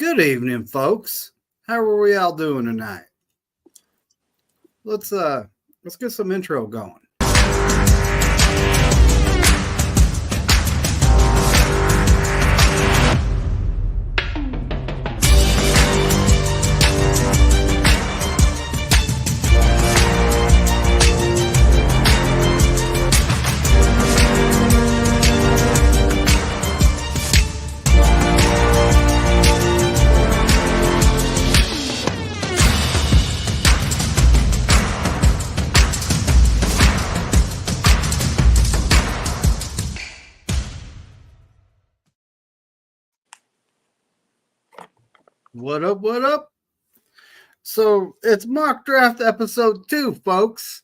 Good evening, folks. How are we all doing tonight? Let's get some intro going. What up, what up? So it's mock draft episode 2, folks.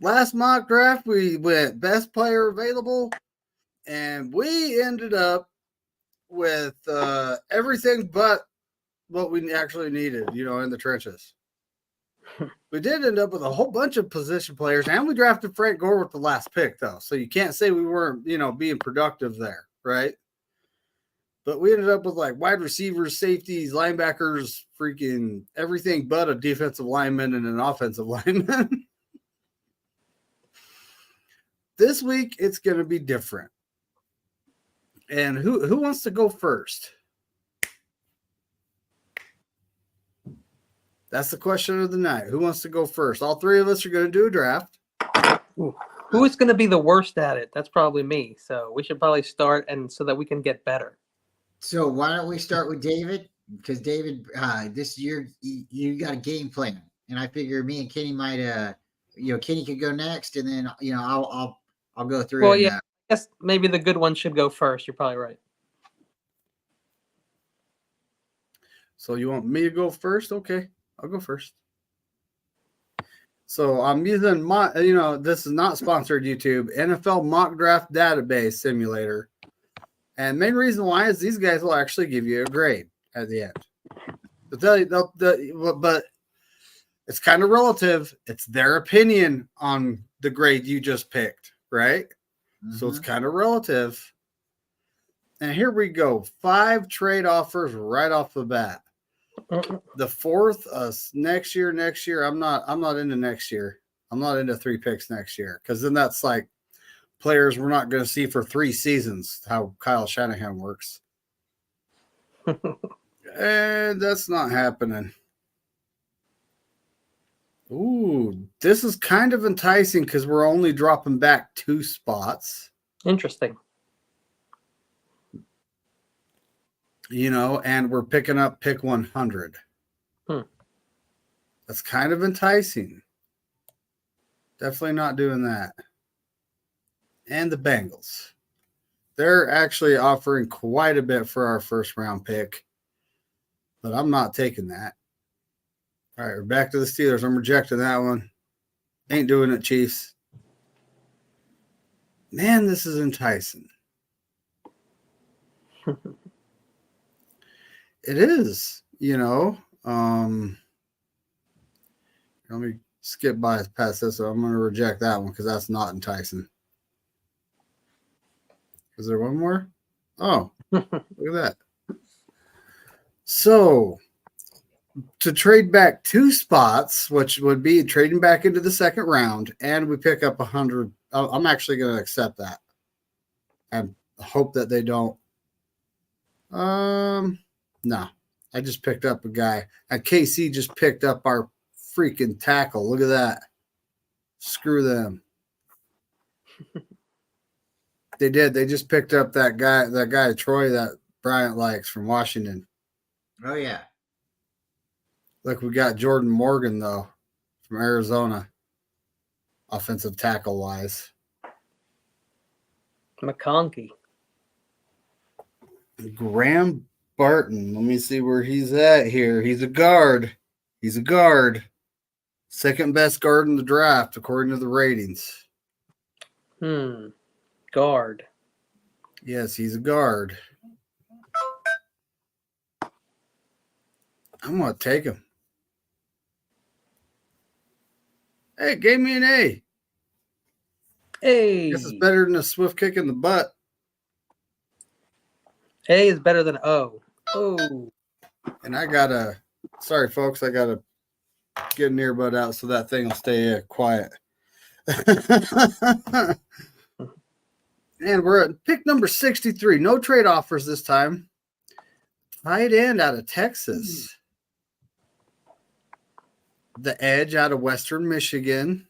Last mock draft, we went best player available, and we ended up with everything but what we actually needed, in the trenches. We did end up with a whole bunch of position players, and we drafted Frank Gore with the last pick, though. So you can't say we weren't, being productive there, right? But we ended up with like wide receivers, safeties, linebackers, freaking everything but a defensive lineman and an offensive lineman. This week, it's going to be different. And who wants to go first? That's the question of the night. Who wants to go first? All three of us are going to do a draft. Who is going to be the worst at it? That's probably me. So we should probably start, and so that we can get better. So why don't we start with David? Because David, this year you got a game plan, and I figure me and Kenny might, Kenny could go next, and then I'll go through. Well, yeah, I guess maybe the good one should go first. You're probably right. So you want me to go first? Okay, I'll go first. So I'm using this is not sponsored YouTube, NFL Mock Draft Database Simulator. And main reason why is these guys will actually give you a grade at the end. But it's kind of relative. It's their opinion on the grade you just picked, right? Mm-hmm. So it's kind of relative. And here we go. 5 trade offers right off the bat. The fourth, next year. I'm not into next year. I'm not into 3 picks next year, because then that's like players we're not going to see for 3 seasons, how Kyle Shanahan works. And that's not happening. Ooh, this is kind of enticing because we're only dropping back 2 spots. Interesting. And we're picking up pick 100. That's kind of enticing. Definitely not doing that. And the Bengals. They're actually offering quite a bit for our first round pick, but I'm not taking that. All right, we're back to the Steelers. I'm rejecting that one. Ain't doing it, Chiefs. Man, this is enticing. It is, Let me skip past this. So I'm going to reject that one because that's not enticing. Is there one more? Oh, look at that. So, to trade back 2 spots, which would be trading back into the second round, and we pick up 100. I'm actually going to accept that and hope that they don't. No, I just picked up a guy. And KC just picked up our freaking tackle. Look at that. Screw them. They did. They just picked up that guy Troy that Bryant likes from Washington. Oh, yeah. Look, we got Jordan Morgan, though, from Arizona, offensive tackle-wise. McConkey. Graham Barton. Let me see where he's at here. He's a guard. Second best guard in the draft, according to the ratings. Guard. Yes, he's a guard. I'm going to take him. Hey, gave me an A. Hey. This is better than a swift kick in the butt. A is better than O. Oh. And I gotta, sorry folks, I gotta get an earbud out so that thing will stay quiet. And we're at pick number 63. No trade offers this time. Tight end out of Texas. The edge out of Western Michigan.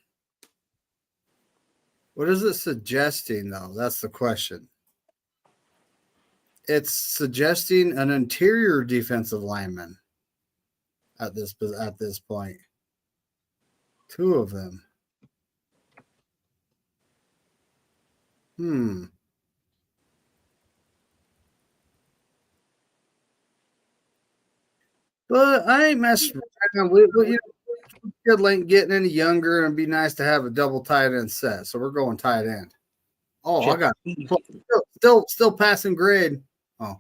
What is it suggesting, though? That's the question. It's suggesting an interior defensive lineman at this point. Two of them. But I ain't messing around. Good link getting any younger, and it'd be nice to have a double tight end set. So we're going tight end. Oh, I got still passing grade. Oh,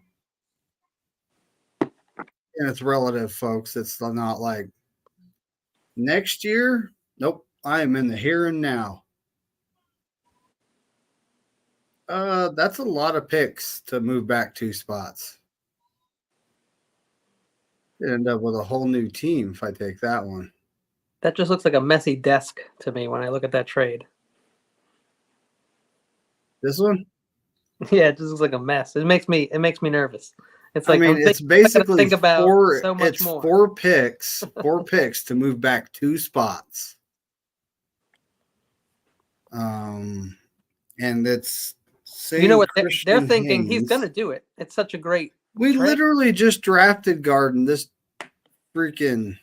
and it's relative, folks. It's not like next year. Nope, I am in the here and now. That's a lot of picks to move back 2 spots. End up with a whole new team if I take that one. That just looks like a messy desk to me when I look at that trade. This one? Yeah, it just looks like a mess. It makes me nervous. It's like it's basically think about so much it's more. 4 picks to move back 2 spots. And it's you know what they're Christian thinking? Haynes. He's going to do it. It's such a great. We trade. literally just drafted Garden. This freaking.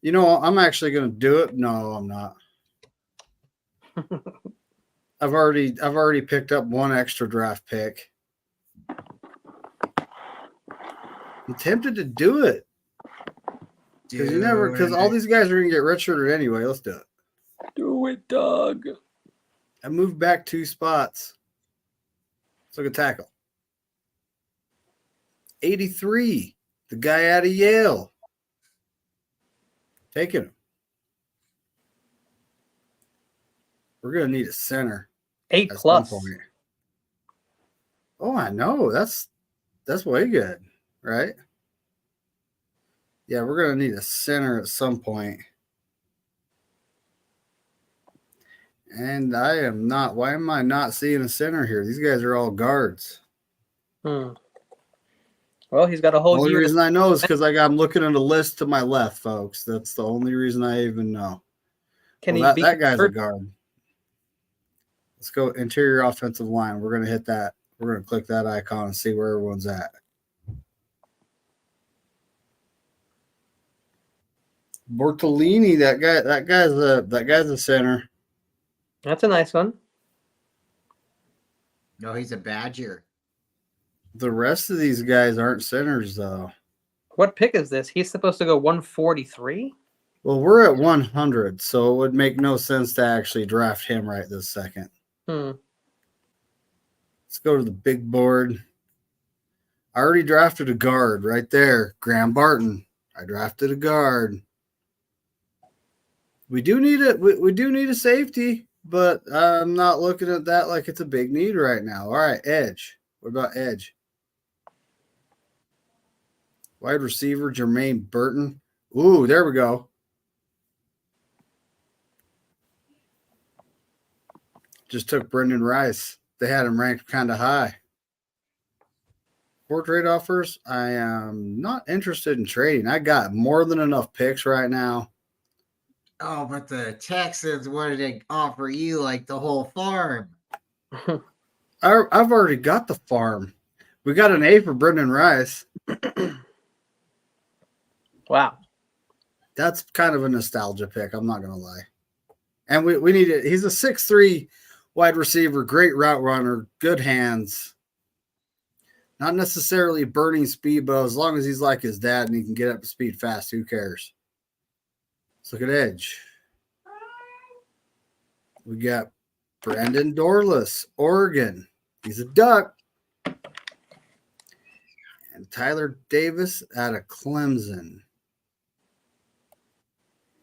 You know, I'm actually going to do it. No, I'm not. I've already picked up 1 extra draft pick. I'm tempted to do it because all these guys are going to get redshirted anyway. Let's do it. Do it, Doug. I moved back 2 spots. Let's look at tackle. 83, the guy out of Yale. Taking him. We're going to need a center. 8+. Oh, I know. That's way good, right? Yeah, we're going to need a center at some point. And I am not. Why am I not seeing a center here? These guys are all guards. Well, he's got a whole Only year. reason I know is because I'm looking at a list to my left, folks. That's the only reason I even know. That guy's a guard. Let's go interior offensive line. We're going to hit that. We're going to click that icon and see where everyone's at. Bortolini, that guy's a center. That's a nice one. No, he's a Badger. The rest of these guys aren't centers, though. What pick is this? He's supposed to go 143? Well, we're at 100, so it would make no sense to actually draft him right this second. Let's go to the big board. I already drafted a guard right there. Graham Barton. I drafted a guard. We do need it. We do need a safety, but I'm not looking at that like it's a big need right now. All right, edge. What about edge? Wide receiver, Jermaine Burton. Ooh, there we go. Just took Brendan Rice. They had him ranked kind of high. 4 trade offers. I am not interested in trading. I got more than enough picks right now. Oh, but the Texans wanted to offer you like the whole farm. I've already got the farm. We got an A for Brendan Rice. Wow. That's kind of a nostalgia pick. I'm not going to lie. And we need it. He's a 6'3" wide receiver, great route runner, good hands. Not necessarily burning speed, but as long as he's like his dad and he can get up to speed fast, who cares? Let's look at edge. We got Brandon Dorless, Oregon. He's a Duck. And Tyler Davis out of Clemson.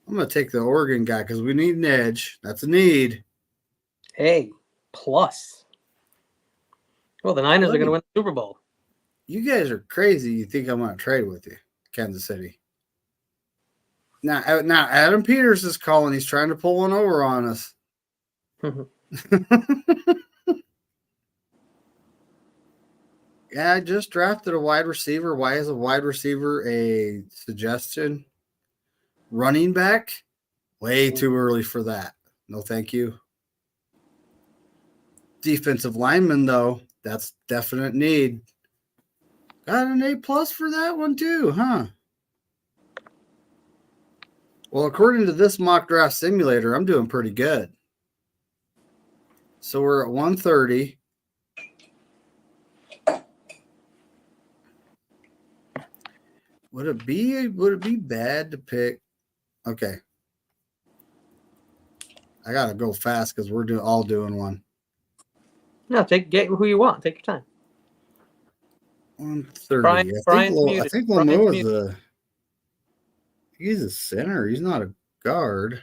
I'm going to take the Oregon guy because we need an edge. That's a need. A+. Well, the Niners are going to win the Super Bowl. You guys are crazy. You think I'm going to trade with you, Kansas City. Now Adam Peters is calling. He's trying to pull one over on us. Yeah, I just drafted a wide receiver. Why is a wide receiver a suggestion? Running back? Way too early for that. No, thank you. Defensive lineman, though, that's definite need. Got an A+ for that one too, huh? Well, according to this mock draft simulator, I'm doing pretty good. So we're at 130. Would it be bad to pick? Okay. I gotta go fast because we're all doing one. No, get who you want. Take your time. 130. Brian's muted. I think Brian's Lamoa is muted. he's a center. He's not a guard.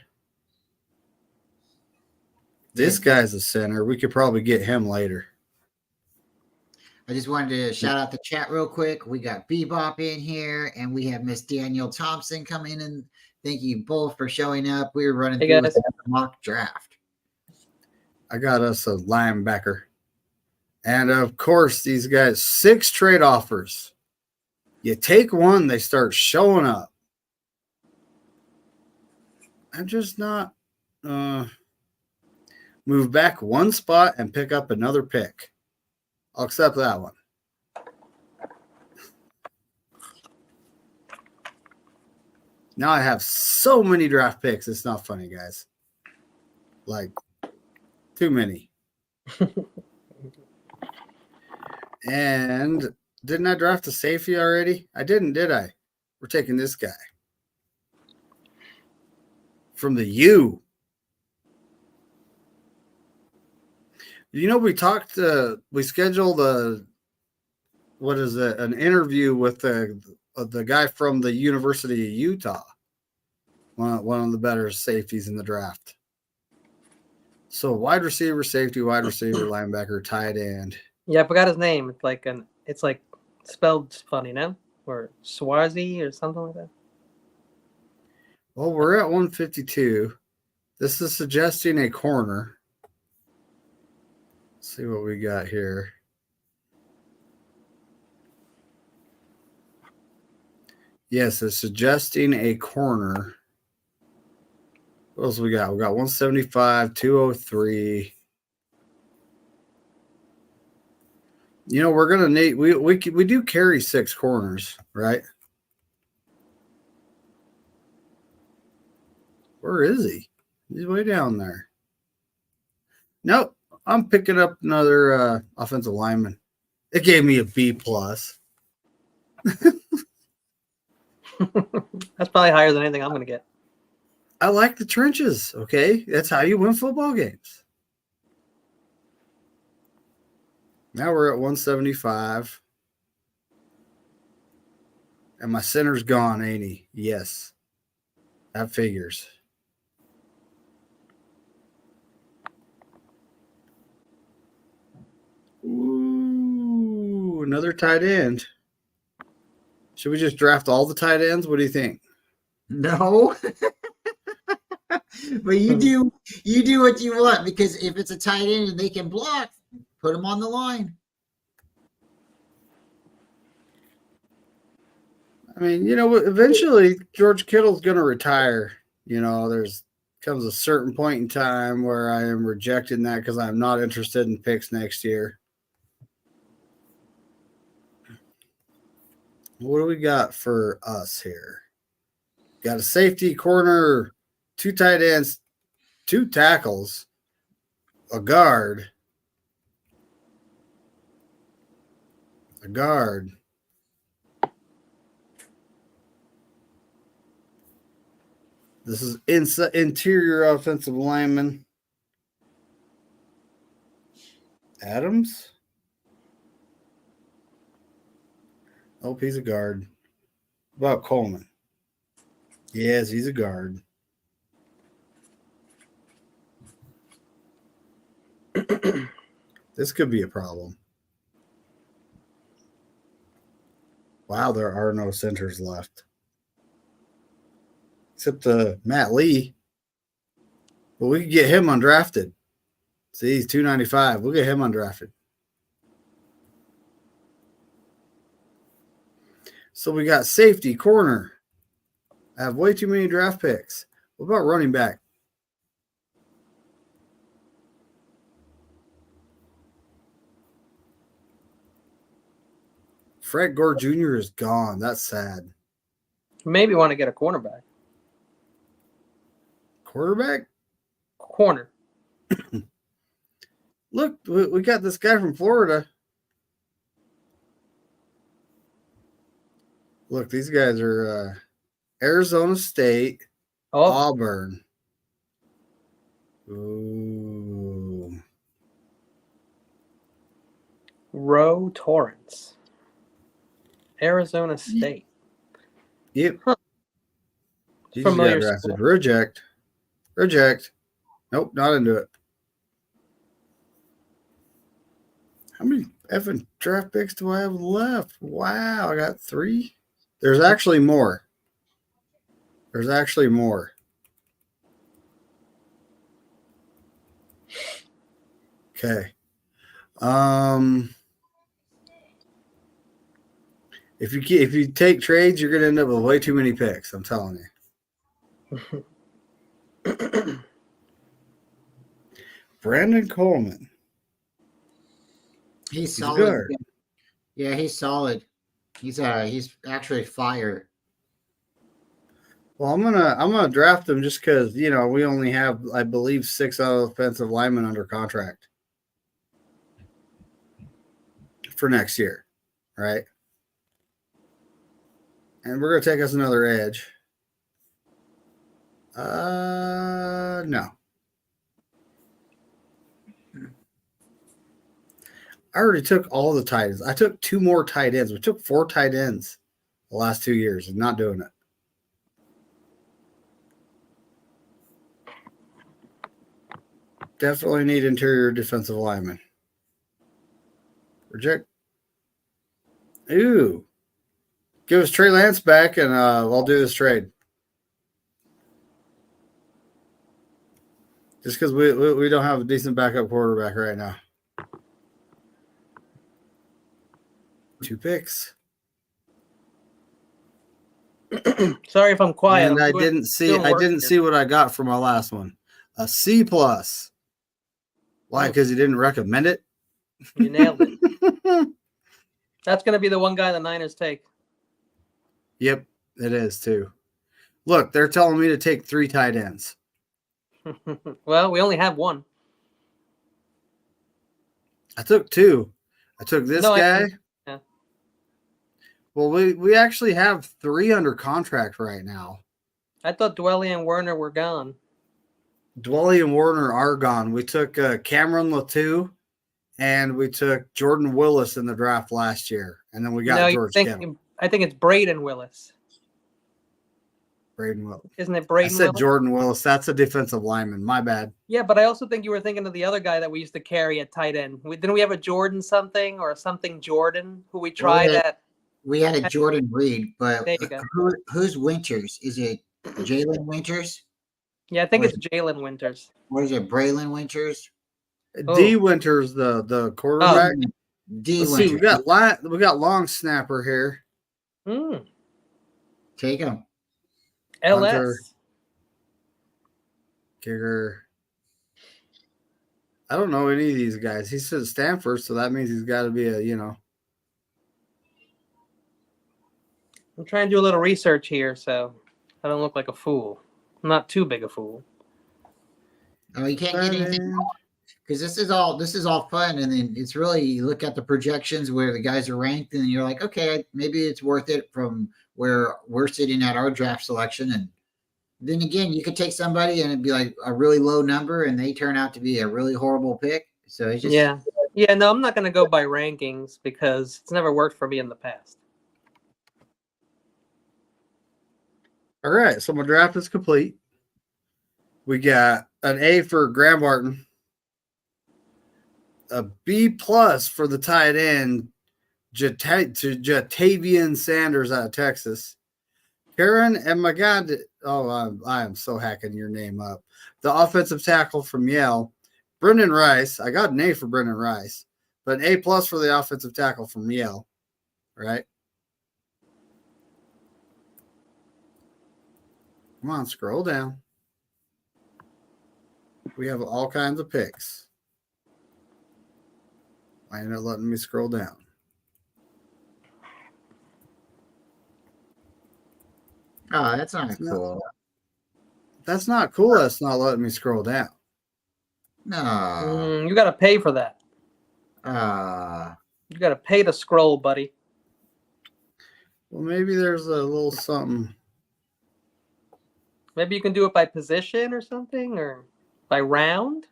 This guy's a center. We could probably get him later. I just wanted to shout out the chat real quick. We got Bebop in here, and we have Miss Danielle Thompson coming in. Thank you both for showing up. We're running through with the mock draft. I got us a linebacker. And of course, these guys, 6 trade offers. You take one, they start showing up. I'm just not move back one spot and pick up another pick. I'll accept that one. Now I have so many draft picks. It's not funny, guys. Like, too many. And didn't I draft a safety already? I didn't, did I? We're taking this guy. From the U. You know, we scheduled an interview with the guy from the University of Utah, one of the better safeties in the draft. So wide receiver, safety, wide receiver, linebacker, tight end. Yeah, I forgot his name. It's like spelled funny, no? Or Swazi or something like that. Well, we're at 152. This is suggesting a corner. Let's see what we got here. Yes, it's suggesting a corner. What else we got? We got 175, 203. You know, we're gonna need we do carry 6 corners, right? Where is he? He's way down there. Nope, I'm picking up another offensive lineman. It gave me a B+. That's probably higher than anything I'm gonna get. I like the trenches. Okay, that's how you win football games. Now we're at 175. And my center's gone, ain't he? Yes. That figures. Ooh, another tight end. Should we just draft all the tight ends? What do you think? No. But you do what you want, because if it's a tight end and they can block, put them on the line. I mean, you know, eventually George Kittle's going to retire. You know, comes a certain point in time where I am rejecting that because I'm not interested in picks next year. What do we got for us here? Got a safety, corner, 2 tight ends, 2 tackles, a guard. This is interior offensive lineman. Adams? Oh, he's a guard. What about Coleman? Yes, he's a guard. This could be a problem. Wow, there are no centers left. Except Matt Lee. But we could get him undrafted. See, he's 295. We'll get him undrafted. So we got safety, corner. I have way too many draft picks. What about running back? Fred Gore Jr. is gone. That's sad. Maybe want to get a cornerback. Quarterback? Corner. Look, we got this guy from Florida. Look, these guys are Arizona State, Oh, Auburn. Ooh. Roe Torrance. Arizona State. Yep. Huh. He just got Familiar drafted. school. Reject. Nope, not into it. How many effing draft picks do I have left? Wow, I got 3. There's actually more. Okay. If you take trades, you're gonna end up with way too many picks. I'm telling you. Brandon Coleman. He's a solid. guard. Yeah, he's solid. He's actually fire. Well, I'm gonna draft him just because we only have, I believe, 6 offensive linemen under contract for next year, right? And we're gonna take us another edge. No. I already took all the tight ends. I took 2 more tight ends. We took 4 tight ends the last 2 years and not doing it. Definitely need interior defensive linemen. Reject. Ooh. Give us Trey Lance back and I'll do this trade. Just because we don't have a decent backup quarterback right now. 2 picks. Sorry if I'm quiet. And I'm I doing- didn't see doing work here. what I got for my last one. A C+. Why? Because he didn't recommend it? You nailed it. That's going to be the one guy the Niners take. Yep, it is too. Look, they're telling me to take 3 tight ends. Well, we only have one. I took 2. I took this No, guy. yeah. Well, we actually have 3 under contract right now. I thought Dwelly and Werner were gone. Dwelly and Warner are gone. We took Cameron Latou, and we took Jordan Willis in the draft last year, and then we got George Kittle. I think it's Braden Willis. Braden Willis. Isn't it I Braden said Willis? Jordan Willis. That's a defensive lineman. My bad. Yeah, but I also think you were thinking of the other guy that we used to carry at tight end. Didn't we have a Jordan something or something Jordan who we tried at? We had a Jordan Reed, but There you go. who's Winters? Is it Jalen Winters? Yeah, I think Or it's Jalen Winters. Or is it Braylon Winters? D. Winters, the quarterback. D. Let's see, Winters. we got long snapper here. Take him. LS. Hunter. Kicker. I don't know any of these guys. He said Stanford, so that means he's got to be I'm trying to do a little research here, so I don't look like a fool. I'm not too big a fool. Oh, you can't get anything because this is all fun, and then it's really you look at the projections where the guys are ranked, and you're like, okay, maybe it's worth it from where we're sitting at our draft selection, and then again, you could take somebody and it'd be like a really low number, and they turn out to be a really horrible pick. So it's just Yeah. No, I'm not going to go by rankings because it's never worked for me in the past. All right, so my draft is complete. We got an A for Graham Barton, a B+ for the tight end, Jatavian Sanders out of Texas. Karen and my God, I am so hacking your name up. The offensive tackle from Yale, Brendan Rice. I got an A for Brendan Rice, but an A+ for the offensive tackle from Yale, right? Come on, scroll down. We have all kinds of picks. Why are you not letting me scroll down? Oh, that's not cool. That's not cool. That's not letting me scroll down. No. You got to pay for that. Uh, You got to pay to scroll, buddy. Well, maybe there's a little something. Maybe you can do it by position or something, or by round.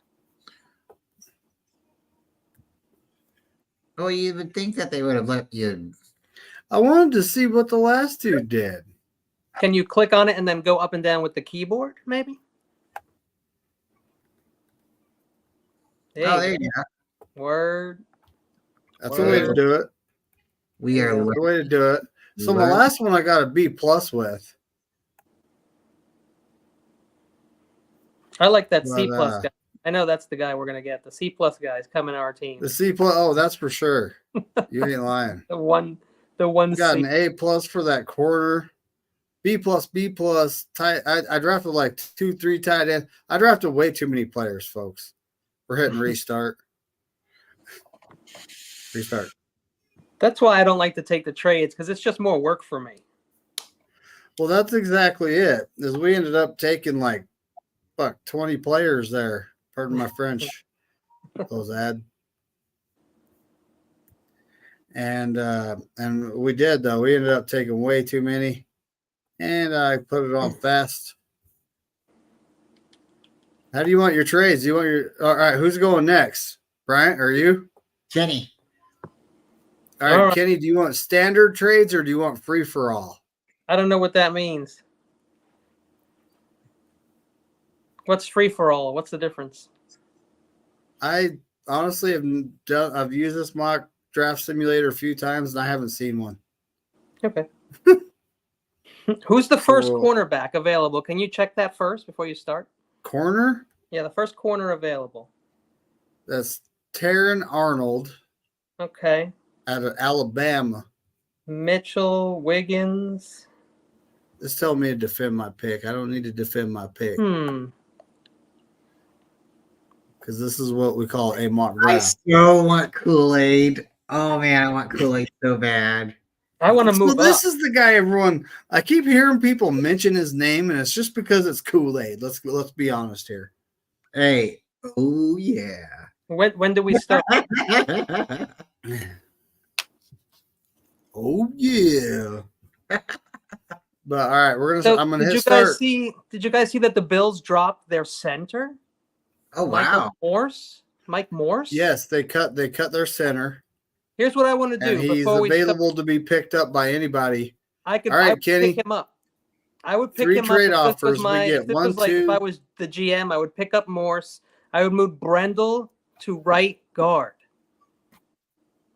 well, you would think that they would have let you. I wanted to see what the last two did. Can you click on it and then go up and down with the keyboard, maybe? There you go. Word. That's the way to do it. We are. That's the way to do it. So my last one I got a B+ with. I like that C+ But, guy. I know that's the guy we're gonna get. The C+ guy is coming to our team. The C+. Oh, that's for sure. You ain't lying. The one Got C. an A+ for that quarter. B+. I drafted like 2-3 tight end. I drafted way too many players, folks. We're hitting restart. Restart. That's why I don't like to take the trades, because it's just more work for me. Well, that's exactly it. Is we ended up taking like 20 players there. Pardon my French. Those ad. And we did though. We ended up taking way too many. And I put it on fast. How do you want your trades? Do you want your all right, who's going next? Bryant, are you? Kenny. All right, Kenny, do you want standard trades or do you want free for all? I don't know what that means. What's free for all? What's the difference? I honestly I've used this mock draft simulator a few times and I haven't seen one. Okay. Who's the first cornerback available? Can you check that first before you start? Corner? Yeah, the first corner available. That's Taron Arnold. Okay. Out of Alabama. Mitchell, Wiggins. Just tell me to defend my pick. I don't need to defend my pick. Because this is what we call a mock draft. I so want Kool-Aid. Oh man, I want Kool-Aid so bad. I want to move up. This is the guy everyone. I keep hearing people mention his name, and it's just because it's Kool-Aid. Let's be honest here. Hey, oh yeah. When do we start? Oh yeah. But all right, I'm gonna hit start. Did you guys see that the Bills dropped their center? Oh wow. Mike Morse? Yes, they cut their center. Here's what I want to do. And he's available to be picked up by anybody. I could Kenny, pick him up. I would pick 3 him trade up. offers. We get 1, 2. If I was the GM, I would pick up Morse. I would move Brendel to right guard.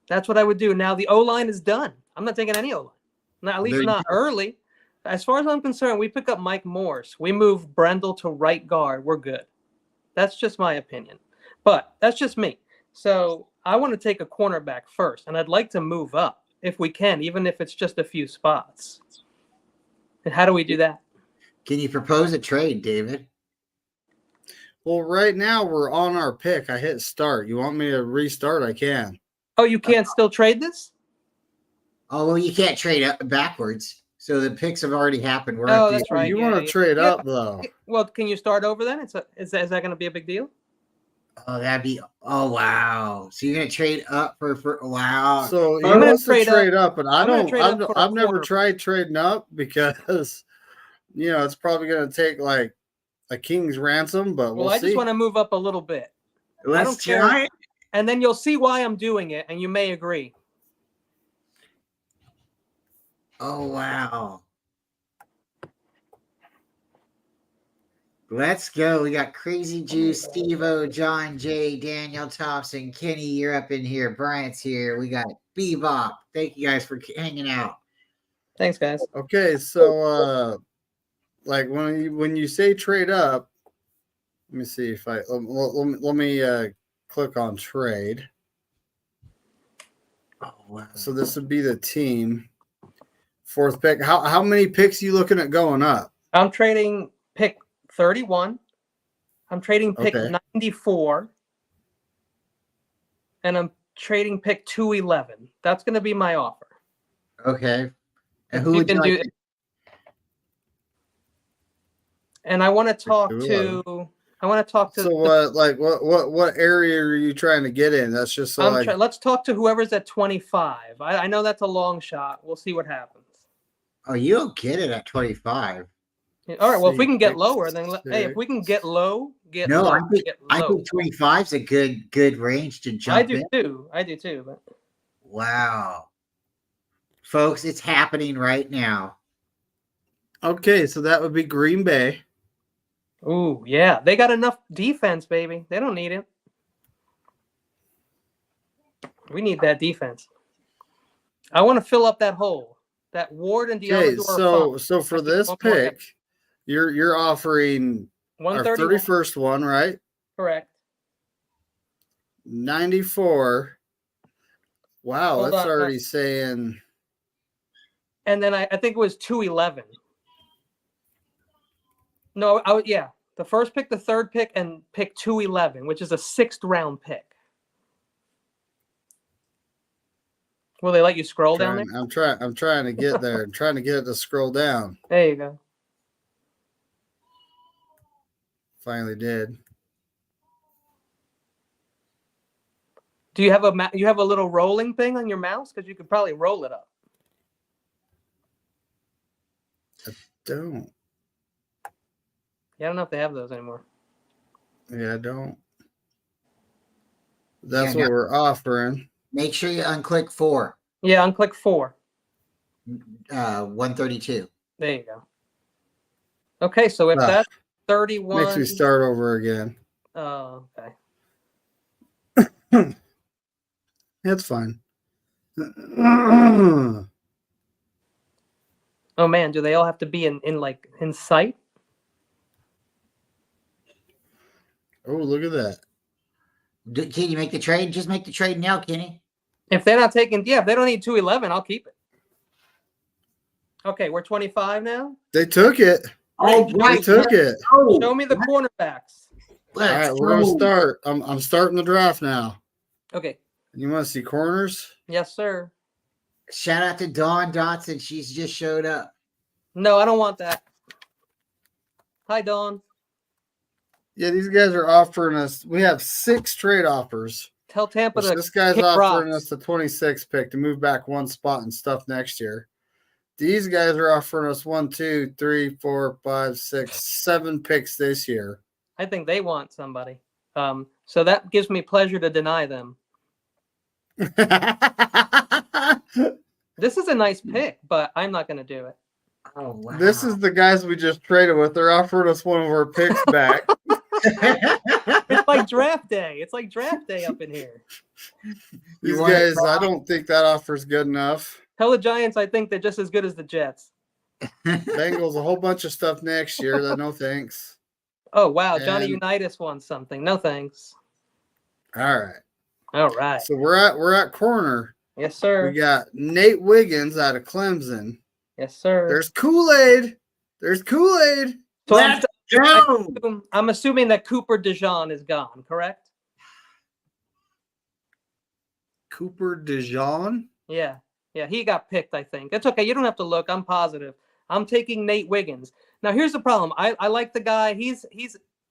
That's what I would do. Now the O-line is done. I'm not taking any O-line. At least not early. As far as I'm concerned, we pick up Mike Morse. We move Brendel to right guard. We're good. That's just my opinion. But that's just me. So I want to take a cornerback first, and I'd like to move up if we can, even if it's just a few spots. And how do we do that? Can you propose a trade, David? Well, right now we're on our pick. I hit start. You want me to restart? I can. Oh, you can't still trade this? Oh, well, you can't trade up backwards. So the picks have already happened. That's right. You want to trade up, though. Well, can you start over then? Is that going to be a big deal? Oh, oh, wow. So you're going to trade up for wow. So you want to trade up, but I've never tried trading up because, it's probably going to take like a king's ransom, but we'll see. I just want to move up a little bit. Let's try it. And then you'll see why I'm doing it, and you may agree. Oh, wow. Let's go. We got Crazy Juice, Steve-O, John J, Daniel Thompson, Kenny, you're up in here. Bryant's here. We got Bebop. Thank you guys for hanging out. Thanks, guys. Okay, so like when you say trade up, let me see if I let me click on trade. Oh, wow. So this would be the team. Fourth pick. How many picks are you looking at going up? I'm trading pick 31. I'm trading pick Okay. 94. And I'm trading pick 211. That's going to be my offer. Okay. And If who you would you can like do- to- And I want to talk 211. to So what area are you trying to get in? That's just so let's talk to whoever's at 25. I know that's a long shot. We'll see what happens. Oh, you'll get it at 25. All right. Well, if we See, can get pick lower, then hey, if we can get low, get No, low. I think get I low. think 25 is a good range to jump I do in. too. I do too. But Wow. Folks, it's happening right now. okay, so that would be Green Bay. ooh, yeah, they got enough defense, baby. They don't need it. We need that defense. I want to fill up that hole. That Ward and Okay, Deommodore. so for I need this one more pick, you're offering our 131. 31st one, right? Correct. 94. Wow, Hold that's on, already saying And then I think it was 211. No, yeah. The first pick, the third pick, and pick 211, which is a 6th round pick. Will they let you scroll down there? I'm trying to get there. I'm trying to get it to scroll down. There you go. Finally did. Do you have a little rolling thing on your mouse? Because you could probably roll it up. Don't. Yeah, I don't know if they have those anymore. Yeah, I don't. That's Yeah, what we're offering. Make sure you unclick 4. Yeah, unclick 4. 132. There you go. Okay, so if that's 31. Makes me start over again. Oh, okay. That's fine. Oh man, do they all have to be in sight? Oh, look at that. Can you make the trade? Just make the trade now, Kenny. If they're not taking, if they don't need 211, I'll keep it. Okay, we're 25 now. They took it. Oh, They took it. Show me the cornerbacks. All right, we're gonna start. I'm starting the draft now. Okay. You want to see corners? Yes, sir. Shout out to Dawn Dotson. She's just showed up. No, I don't want that. Hi, Dawn. Yeah, these guys are offering us. We have 6 trade offers. Tell Tampa to This guy's kick offering rocks. us the 26th pick to move back one spot and stuff next year. These guys are offering us 1, 2, 3, 4, 5, 6, 7 picks this year. I think they want somebody. So that gives me pleasure to deny them. This is a nice pick, but I'm not going to do it. Oh, wow. This is the guys we just traded with. They're offering us one of our picks back. It's like draft day. It's like draft day up in here. These want it guys, I back? don't think that offer's good enough. Tell the Giants I think they're just as good as the Jets. Bengals, a whole bunch of stuff next year. No thanks. Oh, wow. Johnny And- Unitas wants something. No thanks. All right. All right. So we're at corner. Yes, sir. We got Nate Wiggins out of Clemson. Yes, sir. There's Kool-Aid. There's Kool-Aid. So Let's go. I'm assuming that Cooper DeJean is gone, correct? Cooper DeJean. Yeah. Yeah, he got picked, I think. It's okay. You don't have to look. I'm positive. I'm taking Nate Wiggins. Now, here's the problem. I like the guy. He's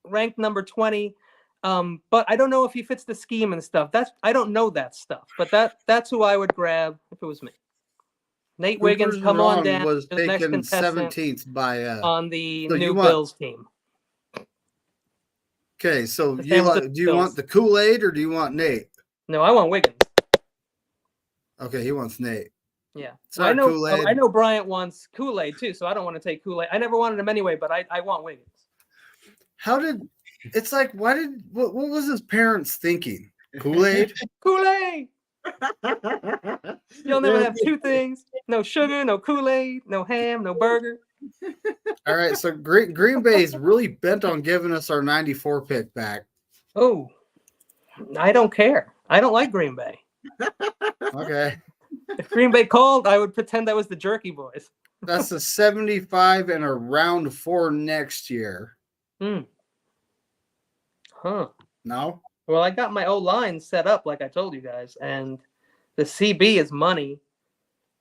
ranked number 20. But I don't know if he fits the scheme and stuff. I don't know that stuff. But that's who I would grab if it was me. Nate Wiggins, Cooper come on DeJean down. was to the next taken contestant 17th by on the So you new want- Bills team. Okay, so The do San Francisco you Bills. want the Kool-Aid or do you want Nate? No, I want Wiggins. Okay, he wants Nate. Yeah. Sorry, I know. Kool-Aid. I know Bryant wants Kool-Aid too, so I don't want to take Kool-Aid. I never wanted him anyway, but I want Wiggins. How did it's like? Why did what was his parents thinking? Kool-Aid. Kool-Aid. You'll never have two things: no sugar, no Kool-Aid, no ham, no burger. All right, so Green Bay's really bent on giving us our 94 pick back. Oh, I don't care. I don't like Green Bay. Okay. If Green Bay called, I would pretend that was the Jerky Boys. That's a 75 and a round 4 next year. Huh. No? Well, I got my O-line set up like I told you guys, and the CB is money.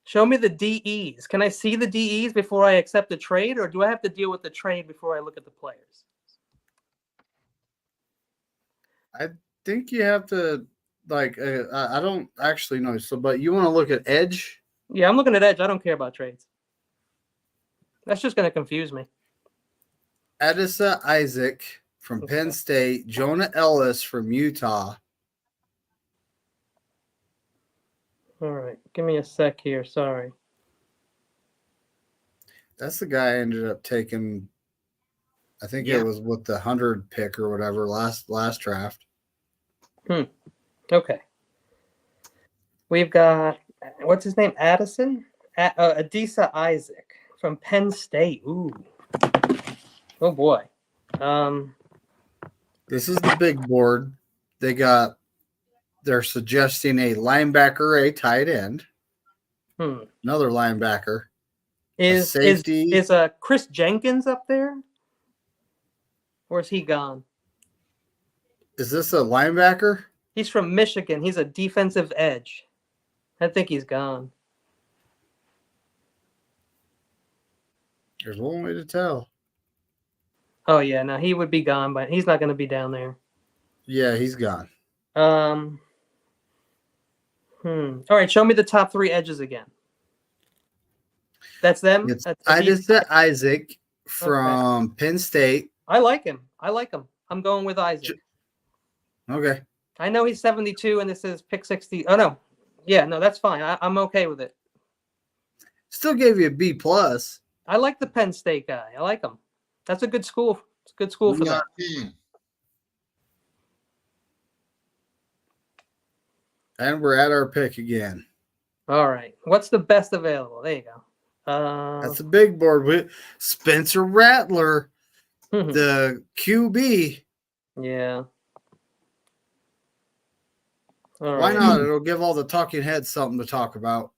Show me the DEs. Can I see the DEs before I accept the trade, or do I have to deal with the trade before I look at the players? I think you have to, like, I don't actually know. So, but you want to look at edge? Yeah, I'm looking at edge. I don't care about trades. That's just going to confuse me. Adisa Isaac from Penn State, Jonah Ellis from Utah. All right. Give me a sec here. Sorry. That's the guy I ended up taking. I think Yeah. it was with the 100 pick or whatever last draft. Okay. We've got, what's his name? Addison? Adisa Isaac from Penn State. Ooh. Oh, boy. This is the big board. They're suggesting a linebacker, a tight end, another linebacker. Is safety. Is Chris Jenkins up there? Or is he gone? Is this a linebacker? He's from Michigan. He's a defensive edge. I think he's gone. There's one way to tell. Oh, yeah. No, he would be gone, but he's not going to be down there. Yeah, he's gone. All right, show me the top 3 edges again. That's them? It's That's Adisa Isaac from Penn State. I like him. I'm going with Isaac. Okay. I know he's 72 and this is pick 60. Oh, no. Yeah, no, that's fine. I'm okay with it. Still gave you a B+. I like the Penn State guy. I like him. That's a good school. It's a good school for that. And we're at our pick again. All right. What's the best available? There you go. That's a big board with Spencer Rattler, the QB. Yeah. All Why right. not? It'll give all the talking heads something to talk about.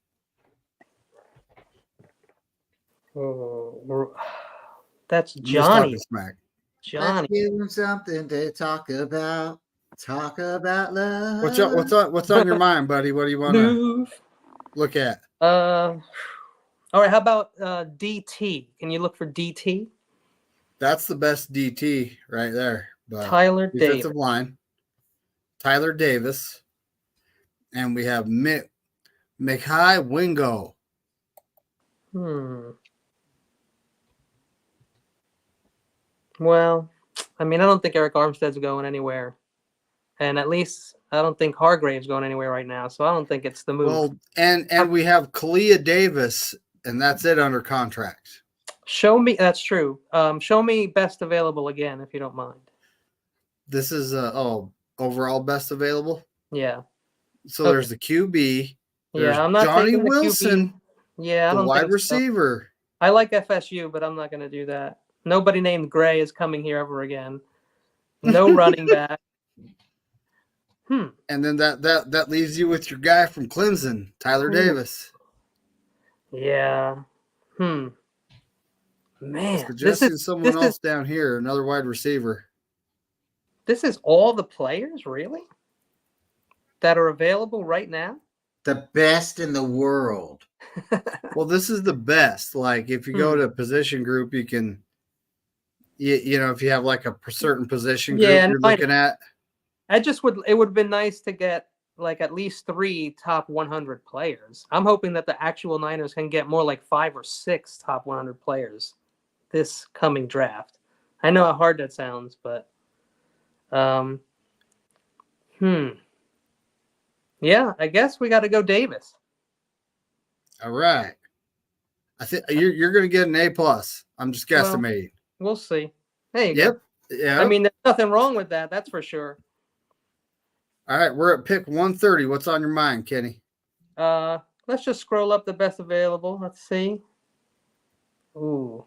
Oh, that's I'm just Johnny. talking smack. Johnny. Give him something to talk about. Talk about love. What's on your mind, buddy? What do you want to Move. look at? All right. How about DT? Can you look for DT? That's the best DT right there. But Tyler Davis. defensive line. Tyler Davis. And we have Mekhi Wingo. Well, I mean, I don't think Eric Armstead's going anywhere. And at least I don't think Hargrave's going anywhere right now. So I don't think it's the move. Well, and we have Kalia Davis, and that's it under contract. Show me. That's true. Show me best available again, if you don't mind. This is overall best available. Yeah. So there's the QB. Yeah, I'm not Johnny taking the Wilson. QB. Yeah, I The don't wide think so. receiver. I like FSU, but I'm not going to do that. Nobody named Gray is coming here ever again. No running back. And then that leaves you with your guy from Clemson, Tyler Davis. Yeah. Man, Suggesting someone else down here, another wide receiver. This is all the players, really? That are available right now? The best in the world. Well, this is the best. Like, if you go to a position group, you can, you know, if you have like a certain position group you're looking at. It would have been nice to get like at least 3 top 100 players. I'm hoping that the actual Niners can get more like 5 or 6 top 100 players this coming draft. I know how hard that sounds, but yeah, I guess we got to go Davis. All right. I think you're going to get an A+. I'm just guesstimating. We'll see. There you Yep. go. Yeah. I mean, there's nothing wrong with that. That's for sure. All right, we're at pick 130. What's on your mind, Kenny? Let's just scroll up the best available. Let's see. Ooh.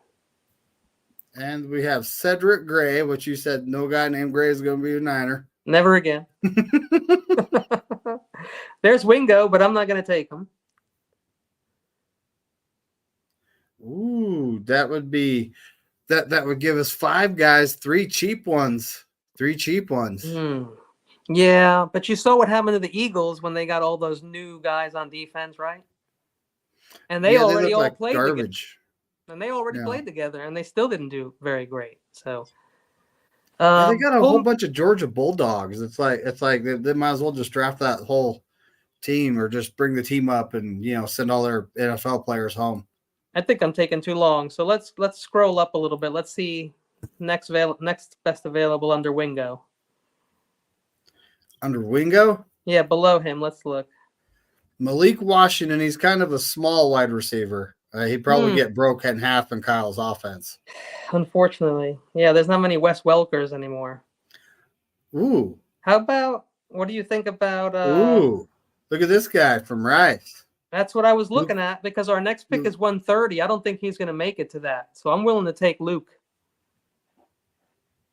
And we have Cedric Gray, which you said no guy named Gray is going to be a Niner. Never again. There's Wingo, but I'm not going to take him. Ooh, that would be that would give us 5 guys, 3 cheap ones. 3 cheap ones. Yeah, but you saw what happened to the Eagles when they got all those new guys on defense, right? And they already look all like played garbage. together. And they already Yeah. played together, and they still didn't do very great. So Yeah, they got a whole Home- bunch of Georgia Bulldogs. It's like they might as well just draft that whole team or just bring the team up and send all their NFL players home. I think I'm taking too long. So let's scroll up a little bit. Let's see next best available under Wingo. Under Wingo? Yeah, below him. Let's look. Malik Washington, he's kind of a small wide receiver. He'd probably get broke in half in Kyle's offense. Unfortunately. Yeah, there's not many Wes Welkers anymore. Ooh. How about, what do you think about Ooh. Look at this guy from Rice. That's what I was looking at because our next pick Luke. is 130. I don't think he's going to make it to that. So I'm willing to take Luke.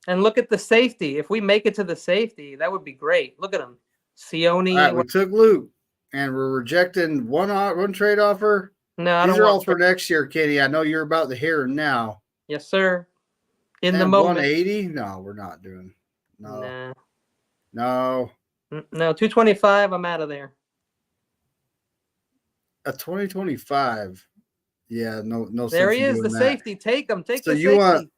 And look at the safety. If we make it to the safety, that would be great. Look at him. Sione. All right, we took Luke, and we're rejecting one trade offer. No, I These don't are want all for next year, Kitty. I know you're about the here and now. Yes, sir. In the And moment. 180? No, we're not doing. No. Nah. No. No, 225. I'm out of there. A 2025. Yeah, no. There sense he in is, doing the that. safety. Take him. Take So the you safety. want-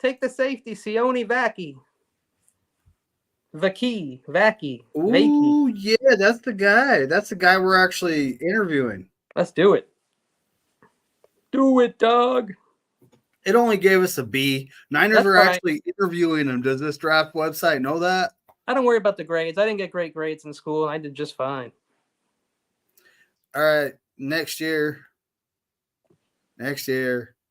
Take the safety. Sione Vaki. Vaki. Ooh, yeah, that's the guy. That's the guy we're actually interviewing. Let's do it. Do it, dog. It only gave us a B. Niners That's are fine. actually interviewing him. Does this draft website know that? I don't worry about the grades. I didn't get great grades in school. I did just fine. All right, next year.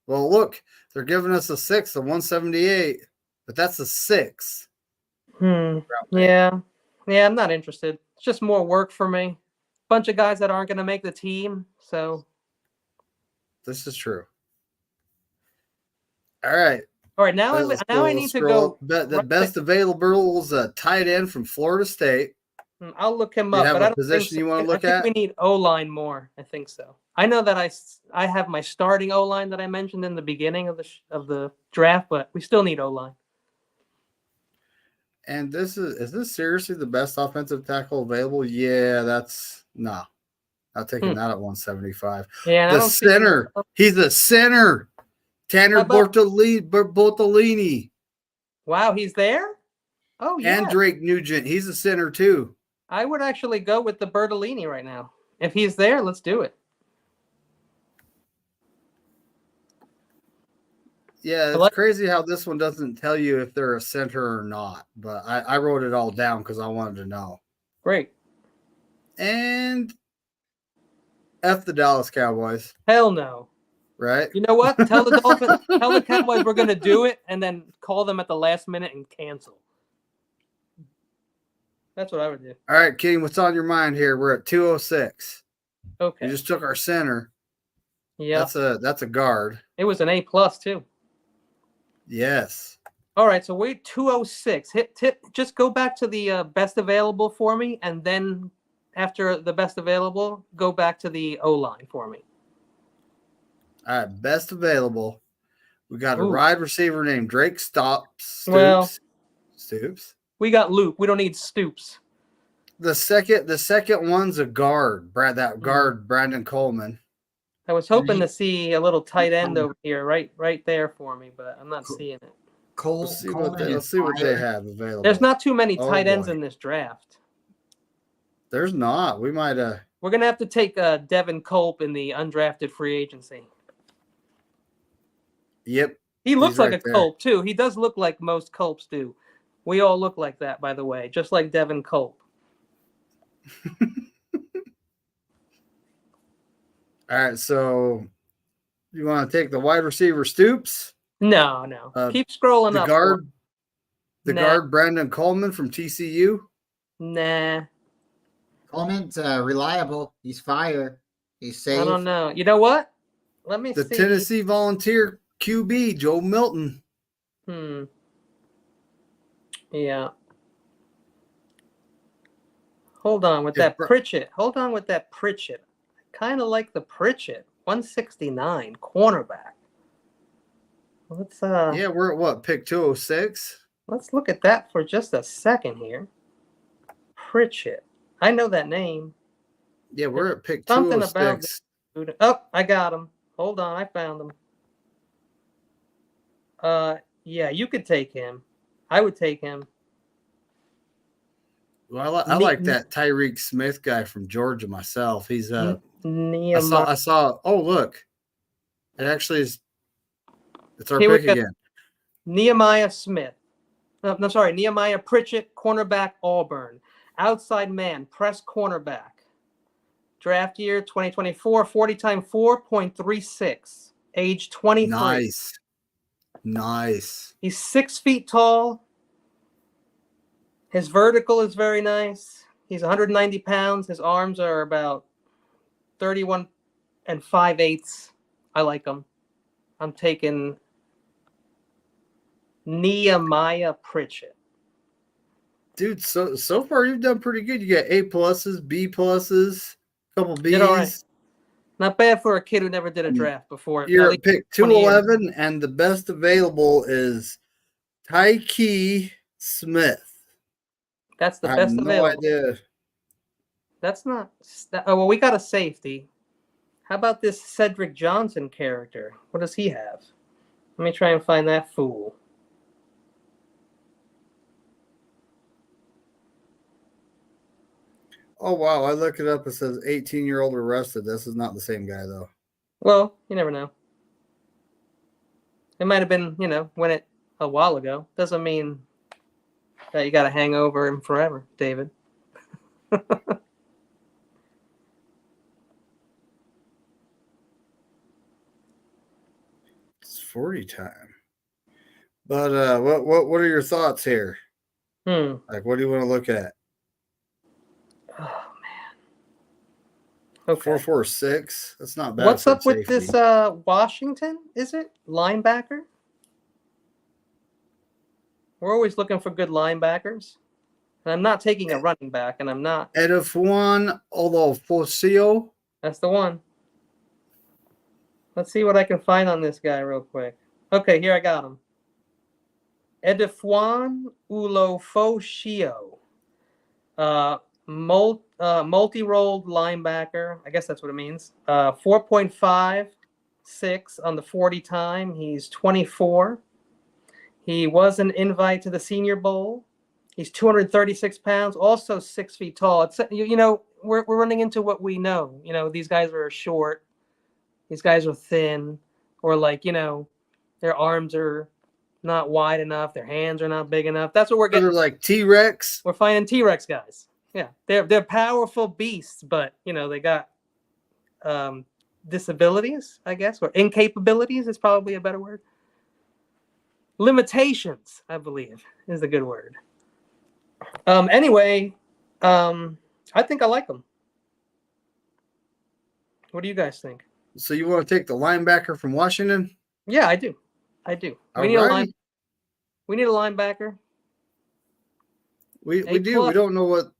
Well, look, they're giving us a 6, a 178, but that's a 6. Yeah. I'm not interested. It's just more work for me. Bunch of guys that aren't going to make the team. So, This is true. All right. all right. Now I need to go. The best available is a tight end from Florida State. I'll look him You up. have But a I don't position think so. you wanna look I think at? we need O-line more. I think so. I know that I have my starting O-line that I mentioned in the beginning of the draft, but we still need O-line. And is this seriously the best offensive tackle available? Yeah, that's no. Not taking that at 175. Yeah, and I The don't see- center. He's a center. Tanner How about- Bortolini Wow, he's there? Oh, yeah. and Drake Nugent. He's a center too. I would actually go with the Bertolini right now. If he's there, let's do it. Yeah, it's like- crazy how this one doesn't tell you if they're a center or not. But I wrote it all down because I wanted to know. Great. And F the Dallas Cowboys, Hell no. right? You know what? Tell the Dolphins, tell the Cowboys we're going to do it, and then call them at the last minute and cancel. That's what I would do. All right, King, what's on your mind here? We're at 206. Okay. You just took our center. Yeah. That's a guard. It was an A+ too. Yes. All right. So we're 206. Just go back to the best available for me, and then after the best available, go back to the O-line for me. All right, best available. We got a Ooh. wide receiver named Drake Stoops. Well- Stoops. We got Luke. We don't need Stoops. The second one's a guard. Brandon Coleman. I was hoping to see a little tight end over here, right there for me, but I'm not seeing it. Let's see what Coleman is they fire. have available. There's not too many Oh, tight ends boy. in this draft. There's not. We might We're gonna have to take Devin Culp in the undrafted free agency. Yep. He looks He's like right a there. Culp too. He does look like most Culps do. We all look like that, by the way, just like Devin Culp. All right, so you want to take the wide receiver Stoops? No. Keep scrolling The up. guard The Nah. guard Brandon Coleman from TCU. Nah, Coleman's reliable. He's fire. He's safe. I don't know. You know what? Let me The see. Tennessee Volunteer QB Joe Milton. Yeah. Hold on with If that Br- Pritchett. Hold on with that Pritchett. Kind of like the Pritchett. 169 cornerback. Let's Yeah, we're at what, pick 206? let's look at that for just a second here. Pritchett. I know that name. Yeah, we're at pick Something about 206. Oh, I got him. Hold on, I found him. Yeah, you could take him. I would take him. Well, I like that Tyreek Smith guy from Georgia myself. He's Nehemiah. I saw. Oh, look, it actually is. It's our Here we pick go. again. Nehemiah Smith. No, sorry, Nehemiah Pritchett, cornerback, Auburn. Outside man, press cornerback. Draft year 2024, 40 time 4.36. Age 23. Nice. He's 6 feet tall. His vertical is very nice. He's 190 pounds. His arms are about 31 and 5/8. I like him. I'm taking Nehemiah Pritchett. Dude, so far you've done pretty good. You got A pluses, B pluses, couple B's. Did all right. Not bad for a kid who never did a draft before. You're At at least pick 20 years. 211, and the best available is Tyke Smith. That's the I have best no available. idea. That's not. Oh, well, we got a safety. How about this Cedric Johnson character? What does he have? Let me try and find that fool. Oh, wow. I look it up. It says 18-year-old arrested. This is not the same guy, though. Well, you never know. It might have been, when it a while ago. Doesn't mean that you got to hang over him forever, David. It's 40 time. But what are your thoughts here? Like, what do you want to look at? Oh, man. Okay. 446. That's not bad. What's for up with safety. this Washington? Is it linebacker? We're always looking for good linebackers. And I'm not taking a running back, and I'm not. Edifuan Olofosio. That's the one. Let's see what I can find on this guy real quick. Okay, here I got him. Edifuan Ulofosio. Multi-rolled linebacker. I guess that's what it means. 4.56 on the 40 time. He's 24. He was an invite to the Senior Bowl. He's 236 pounds, also 6 feet tall. It's we're running into what we know. These guys are short. These guys are thin, or their arms are not wide enough. Their hands are not big enough. That's what we're getting. They're like T-Rex. We're finding T-Rex guys. Yeah, they're powerful beasts, but they got disabilities, I guess, or incapabilities is probably a better word. Limitations, I believe, is a good word. Anyway, I think I like them. What do you guys think? So you want to take the linebacker from Washington? Yeah, I do. We need Alrighty. We need a linebacker. We do.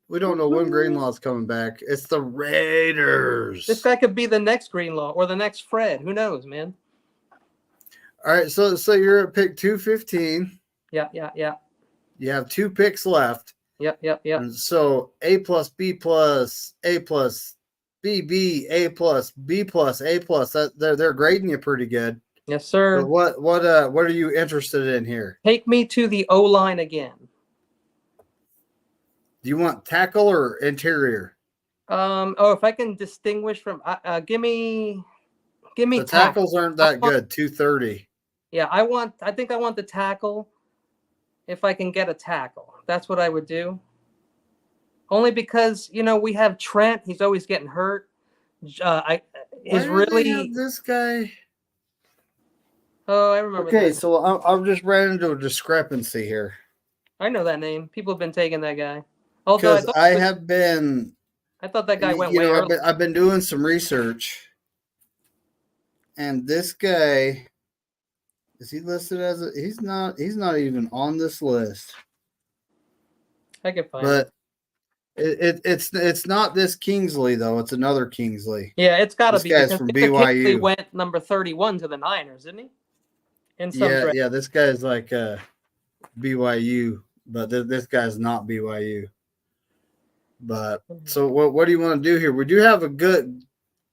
We don't know when Greenlaw's coming back. It's the Raiders. This guy could be the next Greenlaw or the next Fred. Who knows, man? All right, so you're at pick 215. Yeah. You have 2 picks left. Yep. And so A plus B plus A plus B, A plus B plus A plus. They're grading you pretty good. Yes, sir. But what are you interested in here? Take me to the O-line again. Do you want tackle or interior? If I can distinguish from give me The tackles aren't that good. 230. Yeah, I think I want the tackle if I can get a tackle. That's what I would do. Only because, we have Trent. He's always getting hurt. This guy. Oh, I remember. Okay, this. so I've just ran into a discrepancy here. I know that name. People have been taking that guy. Although Because I have been, I thought that guy went you way know, early. I've been doing some research, and this guy, is he listed as a? He's not. He's not even on this list. I can find it. But it's not this Kingsley though. It's another Kingsley. Yeah, it's got to This be guy's because from Victor Kingsley BYU. went number 31 to the Niners, didn't he? In some draft. Yeah. This guy's like BYU, but this guy's not BYU. But so what do you want to do here? We do have a good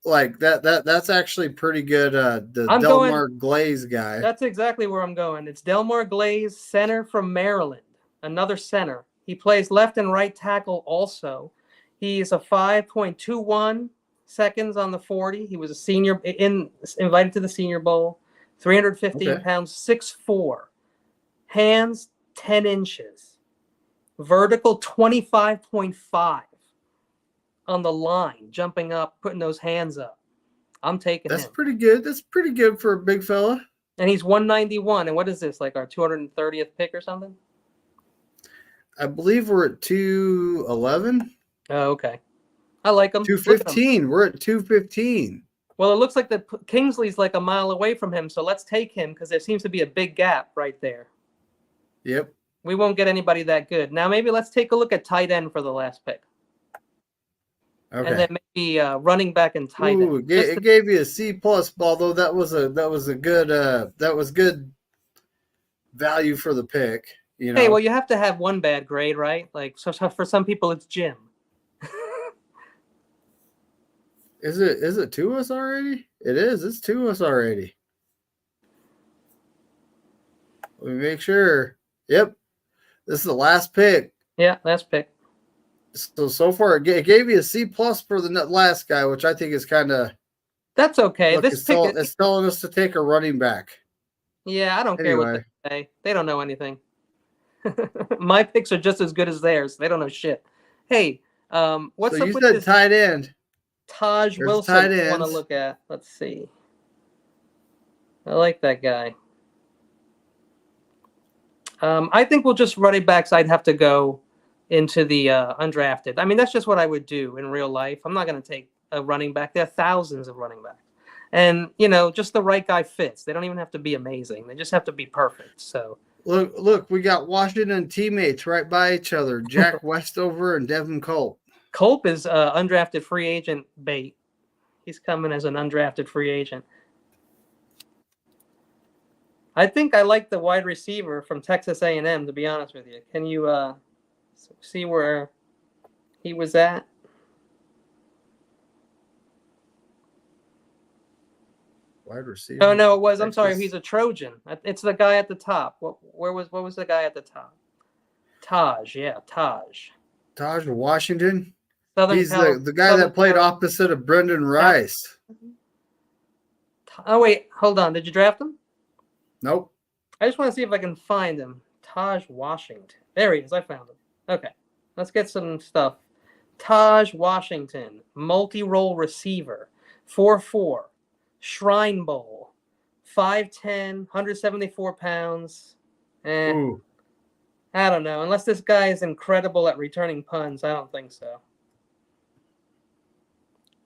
like that's actually pretty good. The I'm Delmar Glaze guy. That's exactly where I'm going. It's Delmar Glaze, center from Maryland, another center. He plays left and right tackle also. He's a 5.21 seconds on the 40. He was a senior invited to the Senior Bowl. 315 pounds, 6'4". Hands 10 inches. Vertical 25.5 on the line, jumping up, putting those hands up. I'm taking him. That's pretty good. That's pretty good for a big fella. And he's 191. And what is this, like our 230th pick or something? I believe we're at 211. Oh, okay. I like him. 215. We're at 215. Well, it looks like the Kingsley's like a mile away from him, so let's take him because there seems to be a big gap right there. Yep. We won't get anybody that good. Now, maybe let's take a look at tight end for the last pick. Okay. And then maybe running back and tight end. It gave you a C plus, although that was a good value for the pick. You know. Hey, well, you have to have one bad grade, right? Like, so for some people, it's Jim. Is it to us already? It is. It's to us already. Let me make sure. Yep. This is the last pick. Yeah, last pick. So far, it gave you a C plus for the last guy, which I think is kind of. That's okay. Look, it's telling us to take a running back. Yeah, I don't care what they say. They don't know anything. My picks are just as good as theirs. They don't know shit. Hey, what's up with this tight end? Taj Wilson I want to look at. Let's see. I like that guy. I think we'll just running backs. I'd have to go into the undrafted. I mean, that's just what I would do in real life. I'm not going to take a running back. There are thousands of running backs. And, just the right guy fits. They don't even have to be amazing. They just have to be perfect. So Look, we got Washington teammates right by each other. Jack Westover and Devin Culp. Culp is undrafted free agent bait. He's coming as an undrafted free agent. I think I like the wide receiver from Texas A&M, to be honest with you. Can you see where he was at? Wide receiver. Oh, no, it was. I'm sorry. He's a Trojan. It's the guy at the top. What was the guy at the top? Taj. Yeah, Taj. Taj Washington. He's the guy that played opposite of Brendan Rice. Oh, wait. Hold on. Did you draft him? Nope. I just want to see if I can find him. Taj Washington. There he is. I found him. Okay. Let's get some stuff. Taj Washington. Multi-role receiver. 4'4". Shrine Bowl. 5'10", 174 pounds. Ooh. I don't know. Unless this guy is incredible at returning punts, I don't think so.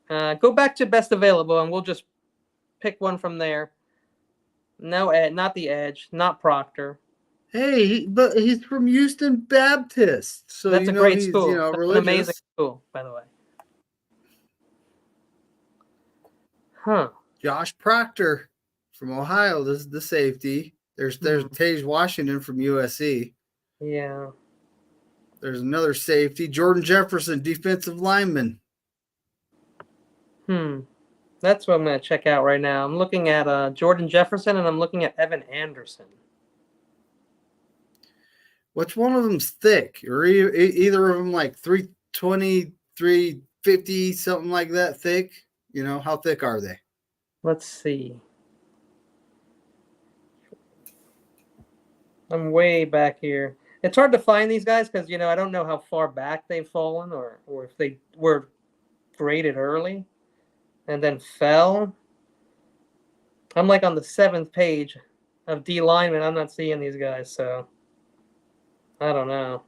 Go back to best available, and we'll just pick one from there. No, not the Edge, not Proctor. Hey, but he's from Houston Baptist, so that's a great school. That's religious. an amazing school, by the way. Huh. Josh Proctor from Ohio. This is the safety. There's Tage Washington from USC. Yeah. There's another safety. Jordan Jefferson, defensive lineman. That's what I'm going to check out right now. I'm looking at Jordan Jefferson, and I'm looking at Evan Anderson. Which one of them's thick? Or either of them like 320, 350, something like that thick? How thick are they? Let's see. I'm way back here. It's hard to find these guys because, I don't know how far back they've fallen or if they were graded early and then fell. I'm like on the 7th page of D lineman. I'm not seeing these guys, so I don't know.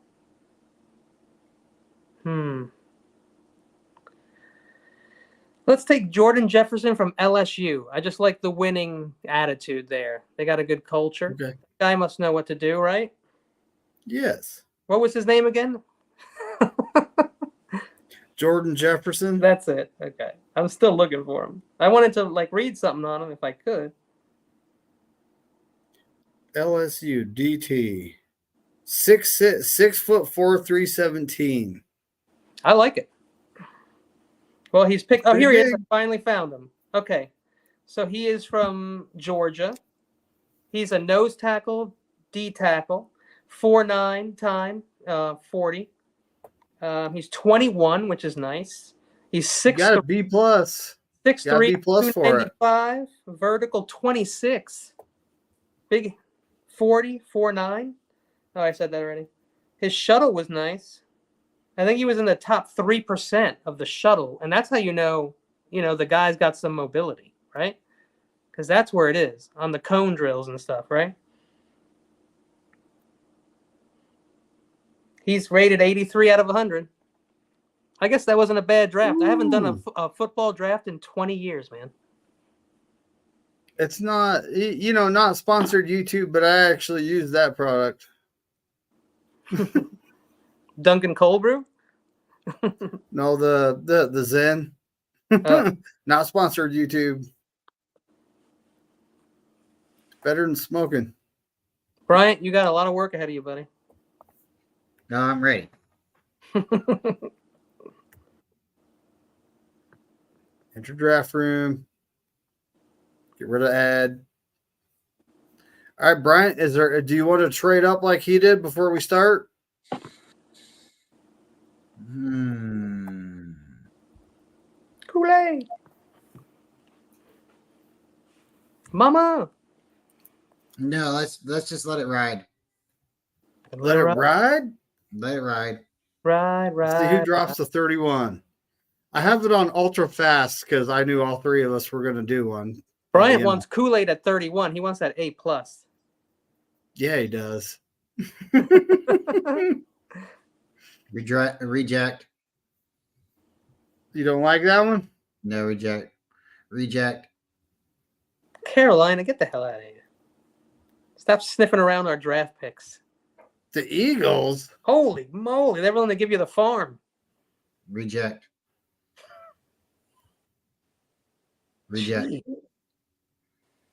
Let's take Jordan Jefferson from LSU. I just like the winning attitude there. They got a good culture. Okay. Guy must know what to do, right? Yes. What was his name again? Jordan Jefferson. That's it. Okay. I'm still looking for him. I wanted to read something on him if I could. LSU DT. 6'4", 317. I like it. Well, he's picked. Oh, here he is. I Big. finally found him. Okay. So he is from Georgia. He's a nose tackle, D tackle, 4'9" time, 40. He's 21, which is nice. He's You got a B plus. 6'3", B plus for it. 295, vertical 26, big 40, 4'9". Oh, I said that already. His shuttle was nice. I think he was in the top 3% of the shuttle, and that's how you know the guy's got some mobility, right? Because that's where it is on the cone drills and stuff, right? He's rated 83 out of 100. I guess that wasn't a bad draft. I haven't done a football draft in 20 years, man. It's not, not sponsored YouTube, but I actually use that product. Duncan Cold Brew? No, the Zen. Not sponsored YouTube. Better than smoking. Bryant, you got a lot of work ahead of you, buddy. No, I'm ready. Enter draft room. Get rid of ad. All right, Bryant, do you want to trade up like he did before we start? Kool-Aid. Mama. No, let's just let it ride. Let it ride? Let it ride. Ride. Let's see who drops to 31. I have it on ultra fast because I knew all three of us were going to do one. Bryant wants Kool-Aid at 31. He wants that A+. Yeah, he does. Reject. You don't like that one? No, reject. Carolina, get the hell out of here. Stop sniffing around our draft picks. The Eagles? Holy moly. They're willing to give you the farm. Reject. Gee.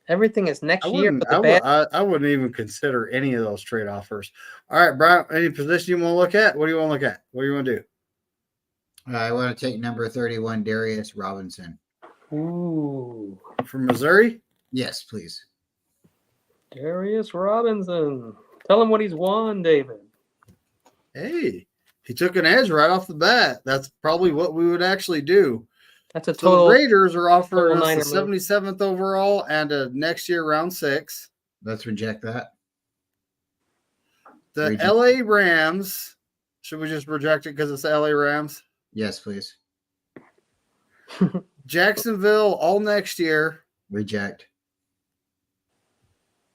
Everything is next year. I wouldn't even consider any of those trade offers. All right, Brian, any position you want to look at? What do you want to look at? What do you want to do? I want to take number 31, Darius Robinson. Ooh. From Missouri? Yes, please. Darius Robinson. Tell him what he's won, David. Hey, he took an edge right off the bat. That's probably what we would actually do. That's a total. So the Raiders are offering us the move. 77th overall and a next year round 6. Let's reject that. The LA Rams. Should we just reject it because it's the LA Rams? Yes, please. Jacksonville all next year. Reject.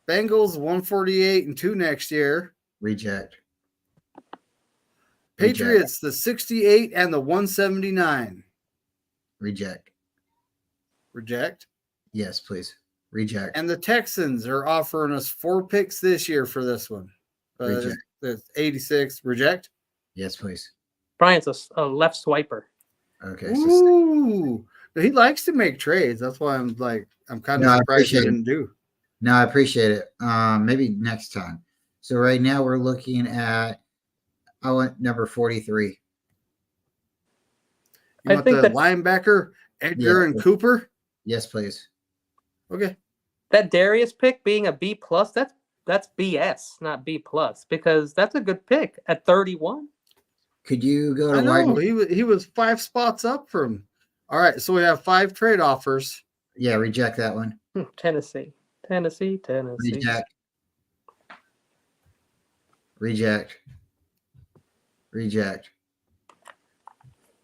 Bengals 148 and 2 next year. Reject. Patriots the 68 and the 179. Reject. Yes, please. Reject. And the Texans are offering us 4 picks this year for this one. Reject. That's 86. Reject? Yes, please. Bryant's a left swiper. Okay. Ooh. He likes to make trades. That's why I'm kind of surprised he didn't do. No, I appreciate it. Maybe next time. So right now we're looking at I want number 43. You want the linebacker, Edgar and Cooper? Yes, please. Okay. That Darius pick being a B+, that's BS, not B+, because that's a good pick at 31. Could you go to wide? He was 5 spots up from. All right, so we have 5 trade offers. Yeah, reject that one. Tennessee. Reject.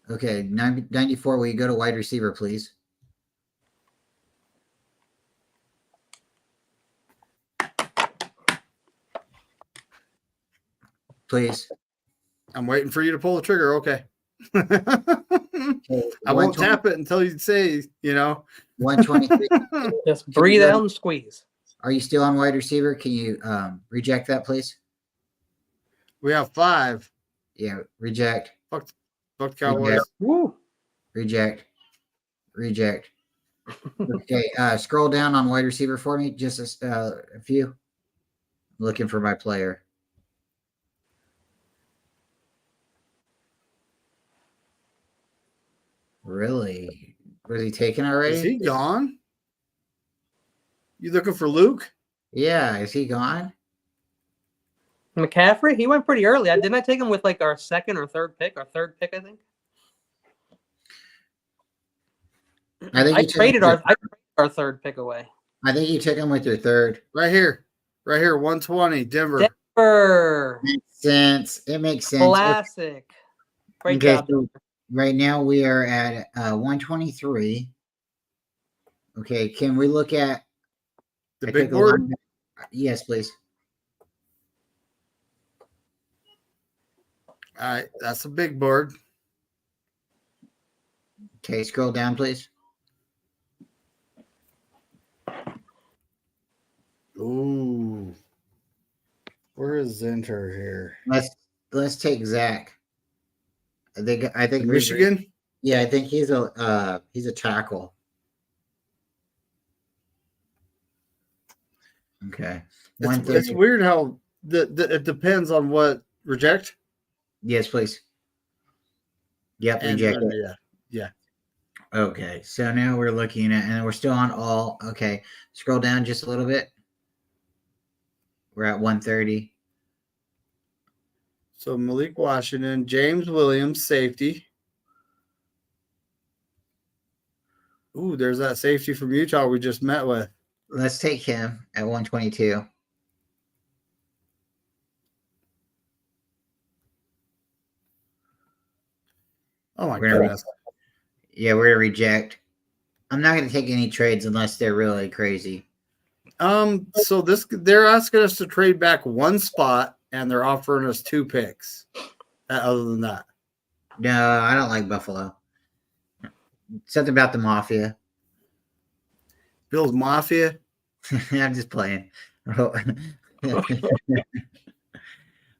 Okay, 94. Will you go to wide receiver, please? please. I'm waiting for you to pull the trigger. Okay. Okay, I won't 120 tap it until you say, 123. Just breathe out and squeeze. Are you still on wide receiver? Can you reject that, please? We have 5. Yeah, reject, Fuck Cowboys. Woo. reject. Okay, scroll down on wide receiver for me. Just a few. Looking for my player. Really? Was he taken already? Is he gone? You looking for Luke? Yeah, is he gone? McCaffrey, he went pretty early. Didn't I take him with like our second or third pick? Our third pick, I think. I think I you took traded him our third pick away. I think you took him with your third. Right here. 120, Denver. Denver. Makes sense. It makes sense. Classic. Great Okay, job. so right now we are at 123. Okay, can we look at The I big took a board. line- Yes, please. All right, that's a big board. Okay, scroll down, please. Ooh. Where is Zinter here? Let's take Zach. I think Michigan? Yeah, I think he's a tackle. Okay. It's 130. weird how it depends on what reject. Yes, please. Yep, And reject it. Yeah. Okay, so now we're looking at, and we're still on all. Okay, scroll down just a little bit. We're at 130. So Malik Washington, James Williams, safety. Ooh, there's that safety from Utah we just met with. Let's take him at 122. Oh my We're gonna- goodness. Yeah, we're gonna reject. I'm not gonna take any trades unless they're really crazy. So they're asking us to trade back one spot and they're offering us 2 picks. Other than that. No, I don't like Buffalo. Something about the Mafia. Bill's Mafia. I'm just playing. All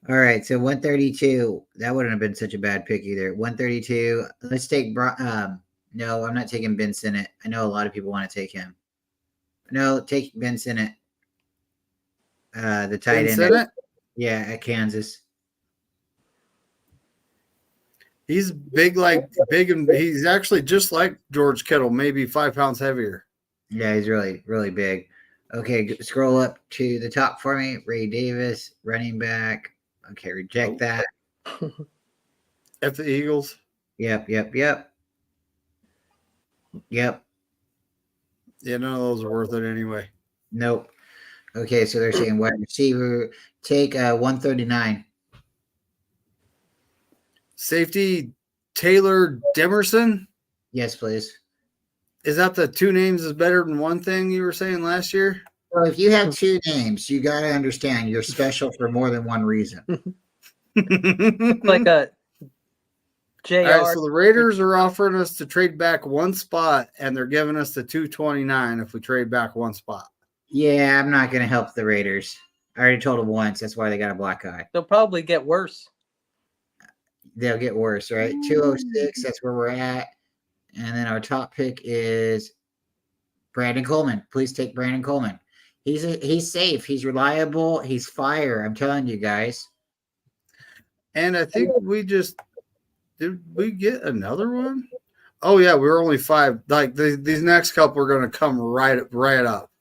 right, so 132. That wouldn't have been such a bad pick either. 132. Let's take. No, I'm not taking Ben Sinnott. I know a lot of people want to take him. No, take Ben Sinnott. The tight end. Sinnott? Yeah, at Kansas. He's big, and he's actually just like George Kittle, maybe 5 pounds heavier. Yeah, he's really, really big. Okay, scroll up to the top for me. Ray Davis, running back. Okay, reject that. At the Eagles. Yep. Yeah, none of those are worth it anyway. Nope. Okay, so they're saying wide receiver. Take 139. Safety Taylor Demerson. Yes, please. Is that the 2 names is better than one thing you were saying last year? Well, if you have 2 names, you got to understand you're special for more than one reason. Like a JR. All right, so the Raiders are offering us to trade back one spot, and they're giving us the 229 if we trade back one spot. Yeah, I'm not going to help the Raiders. I already told them once. That's why they got a black eye. They'll probably get worse. They'll get worse, right? 206, that's where we're at. And then our top pick is Brandon Coleman. Please take Brandon Coleman. He's safe. He's reliable. He's fire. I'm telling you guys. And I think did we get another one? Oh yeah, we were only 5. Like these next couple are going to come right up.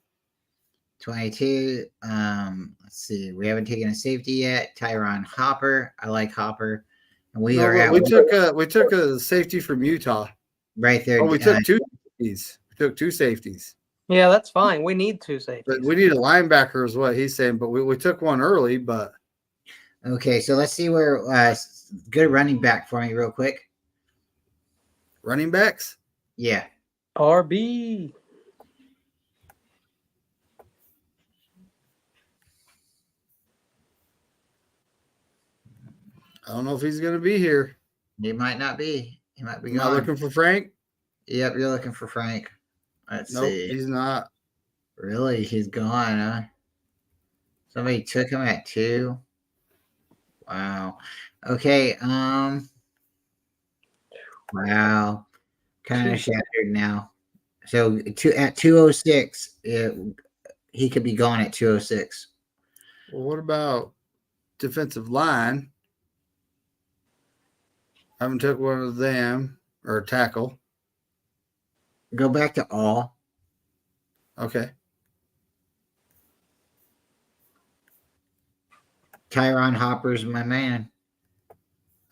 22. Let's see. We haven't taken a safety yet. Tyron Hopper. I like Hopper. And we took a safety from Utah. Right there. Oh, we took 2 safeties. We took 2 safeties. Yeah, that's fine. We need 2 safeties. But we need a linebacker is what he's saying, but we took one early, but Okay, so let's see where good running back for me real quick. running backs? Yeah. RB. I don't know if he's going to be here. He might not be. He might be Am I gone. looking for Frank? Yep, you're looking for Frank. Let's Nope, see. he's not. Really? He's gone, huh? Somebody took him at 2. Wow. Okay. Wow. Kind of shattered now. So at 206, he could be gone at 206. Well, what about defensive line? I haven't took one of them or tackle. Go back to all. Okay. Tyron Hopper's my man.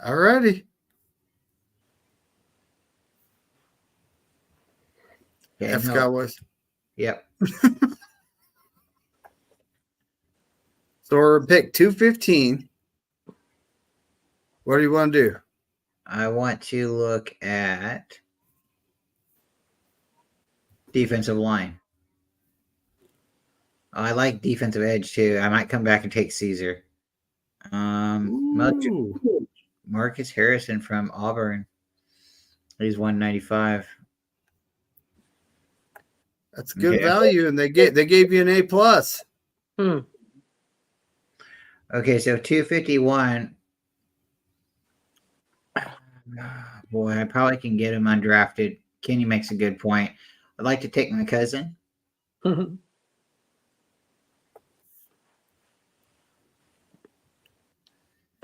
Alrighty. Okay, F no. Cowboys. Yep. So we're pick 215. What do you want to do? I want to look at defensive line. Oh, I like defensive edge too. I might come back and take Caesar. Ooh. Marcus Harrison from Auburn. He's 195. That's good Yeah. value, and they gave you an A plus. Okay, so 251. Boy, I probably can get him undrafted. Kenny makes a good point. I'd like to take my cousin. The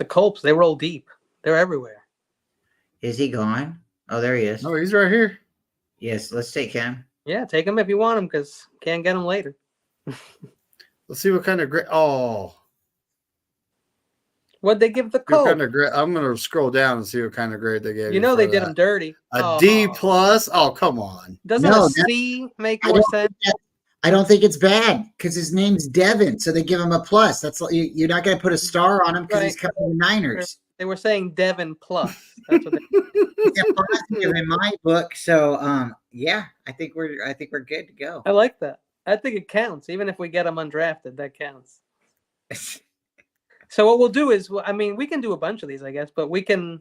Colts, they roll deep. They're everywhere. Is he gone? Oh, there he is. No, he's right here. Yes, let's take him. Yeah, take him if you want him because can't get him later. Let's see what kind of grade. Oh, What'd they give the what Colts? kind of grade? I'm gonna scroll down and see what kind of grade they gave. You know for they did that. him dirty. A D Oh. plus. Oh, come on. Doesn't No, a C make I more don't sense? I don't think it's bad because his name's Devin, so they give him a plus. That's you're not going to put a star on him because he's coming to the Niners. They were saying Devin plus. That's what they He's a positive in my book. So, yeah, I think we're good to go. I like that. I think it counts. Even if we get him undrafted, that counts. So what we'll do is, I mean, we can do a bunch of these, I guess, but we can.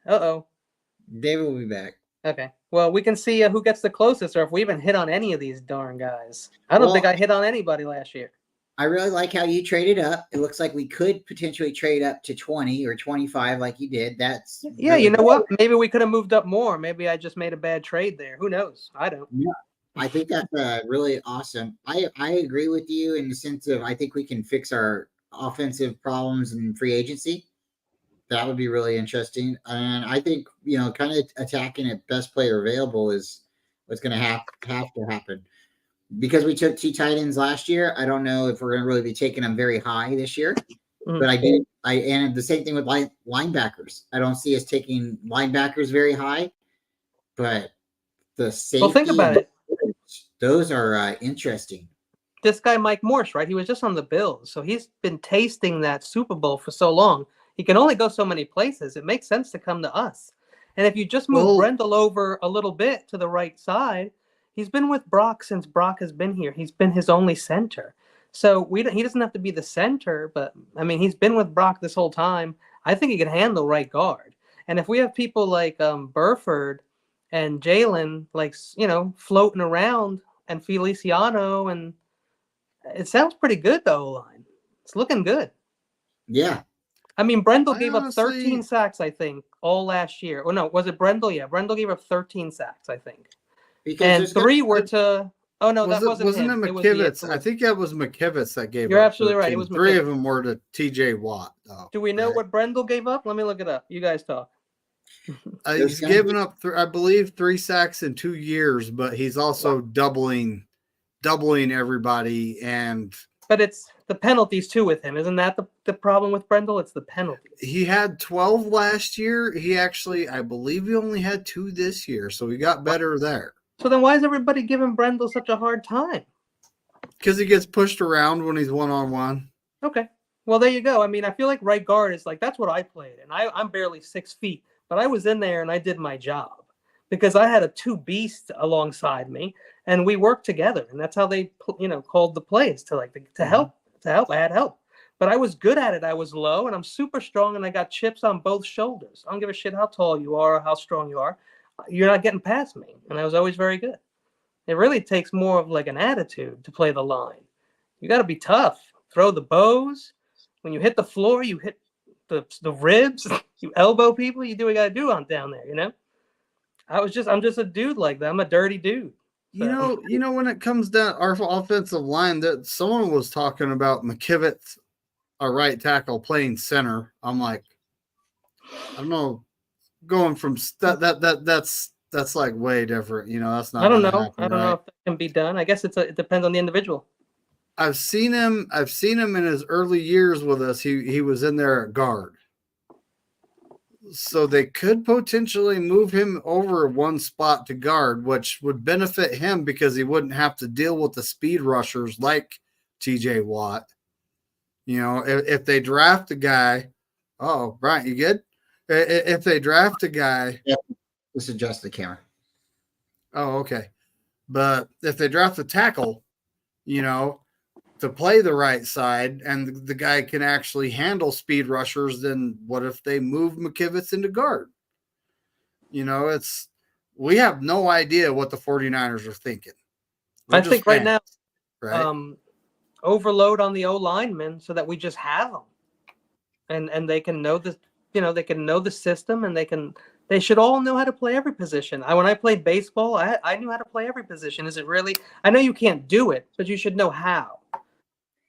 David will be back. Okay. Well, we can see who gets the closest, or if we even hit on any of these darn guys. I don't think I hit on anybody last year. I really like how you traded up. It looks like we could potentially trade up to 20 or 25 like you did. That's Yeah, really you know cool. what? Maybe we could have moved up more. Maybe I just made a bad trade there. Who knows? I don't. Yeah, I think that's really awesome. I agree with you in the sense of I think we can fix our offensive problems in free agency. That would be really interesting. And I think, kind of attacking at best player available is what's going to have to happen. Because we took 2 tight ends last year, I don't know if we're going to really be taking them very high this year. But and the same thing with linebackers. I don't see us taking linebackers very high. But the safety, Well, think about it. Those are interesting. This guy, Mike Morse, right? He was just on the Bills. So he's been tasting that Super Bowl for so long. He can only go so many places. It makes sense to come to us. And if you just move Brendel over a little bit to the right side, he's been with Brock since Brock has been here. He's been his only center. So he doesn't have to be the center, but I mean, he's been with Brock this whole time. I think he can handle right guard. And if we have people like Burford and Jalen, floating around, and Feliciano, and it sounds pretty good, the O-line. It's looking good. Yeah. I mean, Brendel gave up 13 sacks, I think, all last year. Oh, no, was it Brendel? Yeah, Brendel gave up 13 sacks, I think. And 3 were to... Oh, no, that wasn't him. Wasn't it McKivitz? I think that was McKivitz that gave up. You're absolutely right. It was 3 McKivitz. of them were to TJ Watt, though. Do we know what Brendel gave up? Let me look it up. You guys talk. He's given up, I believe, 3 sacks in 2 years, but he's also doubling everybody. But it's the penalties, too, with him. Isn't that the problem with Brendel? It's the penalties. He had 12 last year. He actually, I believe he only had 2 this year, so he got better there. So then why is everybody giving Brendel such a hard time? Because he gets pushed around when he's one-on-one. Okay. Well, there you go. I mean, I feel like right guard is that's what I played. And I'm barely 6 feet, but I was in there and I did my job because I had a 2 beast alongside me and we worked together. And that's how they, called the plays to help. I had help. but I was good at it. I was low and I'm super strong and I got chips on both shoulders. I don't give a shit how tall you are or how strong you are. You're not getting past me. And I was always very good. It really takes more of like an attitude to play the line. You got to be tough. Throw the bows. When you hit the floor, you hit the ribs. You elbow people. You do what you got to do on down there, you know? I'm just a dude like that. I'm a dirty dude. So. You know, when it comes down our offensive line, that someone was talking about McKivitz, a right tackle, playing center. I'm like, I don't know, going from that's like way different. You know, that's not. I don't know. Happen, I don't right? know if that can be done. I guess it depends on the individual. I've seen him in his early years with us. He was in there at guard. So they could potentially move him over one spot to guard, which would benefit him because he wouldn't have to deal with the speed rushers like TJ Watt. You know, if they draft a guy, oh, Brian, you good? If they draft a guy. Yeah, let's adjust the camera. Oh, okay. But if they draft a tackle, you know, to play the right side and the guy can actually handle speed rushers, then what if they move McKivitz into guard? You know, we have no idea what the 49ers are thinking. I think right now, right? Overload on the O linemen so that we just have them and they can know the, you know, they can know the system and they should all know how to play every position. When I played baseball, I knew how to play every position. Is it really? I know you can't do it, but you should know how.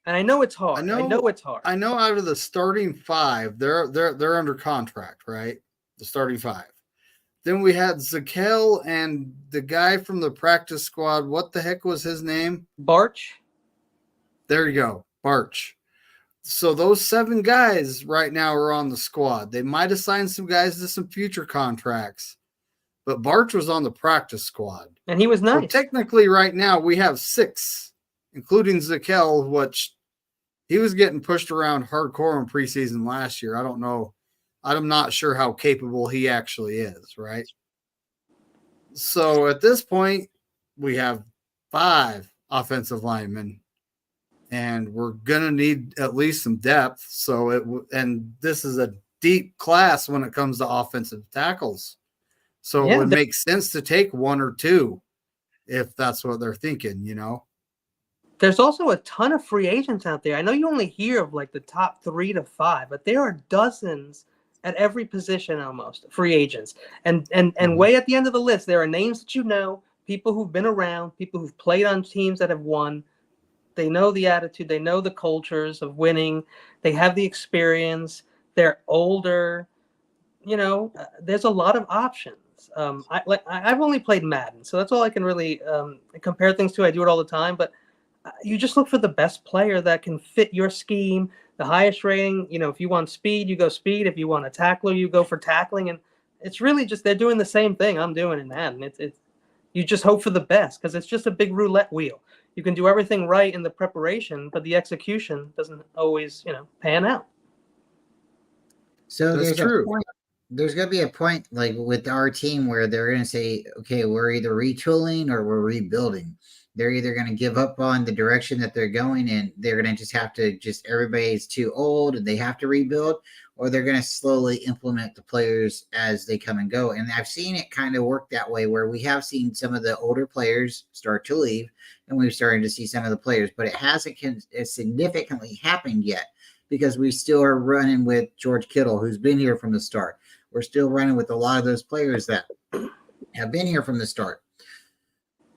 And I know it's hard. I know it's hard. I know out of the starting 5, they're under contract, right? The starting 5. Then we had Zakel and the guy from the practice squad. What the heck was his name? Barch. There you go, Barch. So those 7 guys right now are on the squad. They might have signed some guys to some future contracts, but Barch was on the practice squad. And he was nice. So technically right now we have 6, including Zakel, which he was getting pushed around hardcore in preseason last year. I don't know. I'm not sure how capable he actually is, right? So at this point, we have 5 offensive linemen, and we're going to need at least some depth. And this is a deep class when it comes to offensive tackles. So it would make sense to take 1 or 2 if that's what they're thinking, you know? There's also a ton of free agents out there. I know you only hear of like the top 3 to 5, but there are dozens at every position almost, free agents. And way at the end of the list, there are names that you know, people who've been around, people who've played on teams that have won. They know the attitude, they know the cultures of winning, they have the experience, they're older. You know, there's a lot of options. I've only played Madden, so that's all I can really compare things to. I do it all the time, but you just look for the best player that can fit your scheme, the highest rating. You know, if you want speed, you go speed. If you want a tackler, you go for tackling. And it's really just they're doing the same thing I'm doing in Madden. It's you just hope for the best because it's just a big roulette wheel. You can do everything right in the preparation, but the execution doesn't always, you know, pan out. So there's going to be a point like with our team where they're going to say, okay, we're either retooling or we're rebuilding. They're either going to give up on the direction that they're going and they're going to just have to everybody's too old and they have to rebuild, or they're going to slowly implement the players as they come and go. And I've seen it kind of work that way where we have seen some of the older players start to leave and we've started to see some of the players, but it hasn't significantly happened yet because we still are running with George Kittle, who's been here from the start. We're still running with a lot of those players that have been here from the start.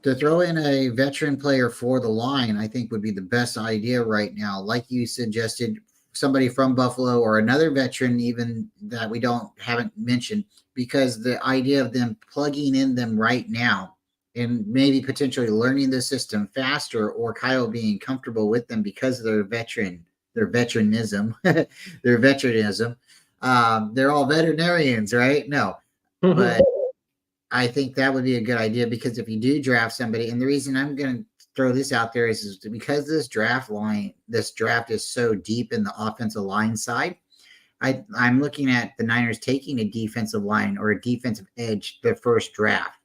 To throw in a veteran player for the line, I think would be the best idea right now. Like you suggested, somebody from Buffalo or another veteran, even that we haven't mentioned, because the idea of them plugging in them right now and maybe potentially learning the system faster, or Kyle being comfortable with them because of their veteranism, they're all veterinarians, right? No, but I think that would be a good idea because if you do draft somebody, and the reason I'm going to throw this out there is because this draft is so deep in the offensive line side. I'm looking at the Niners taking a defensive line or a defensive edge their first draft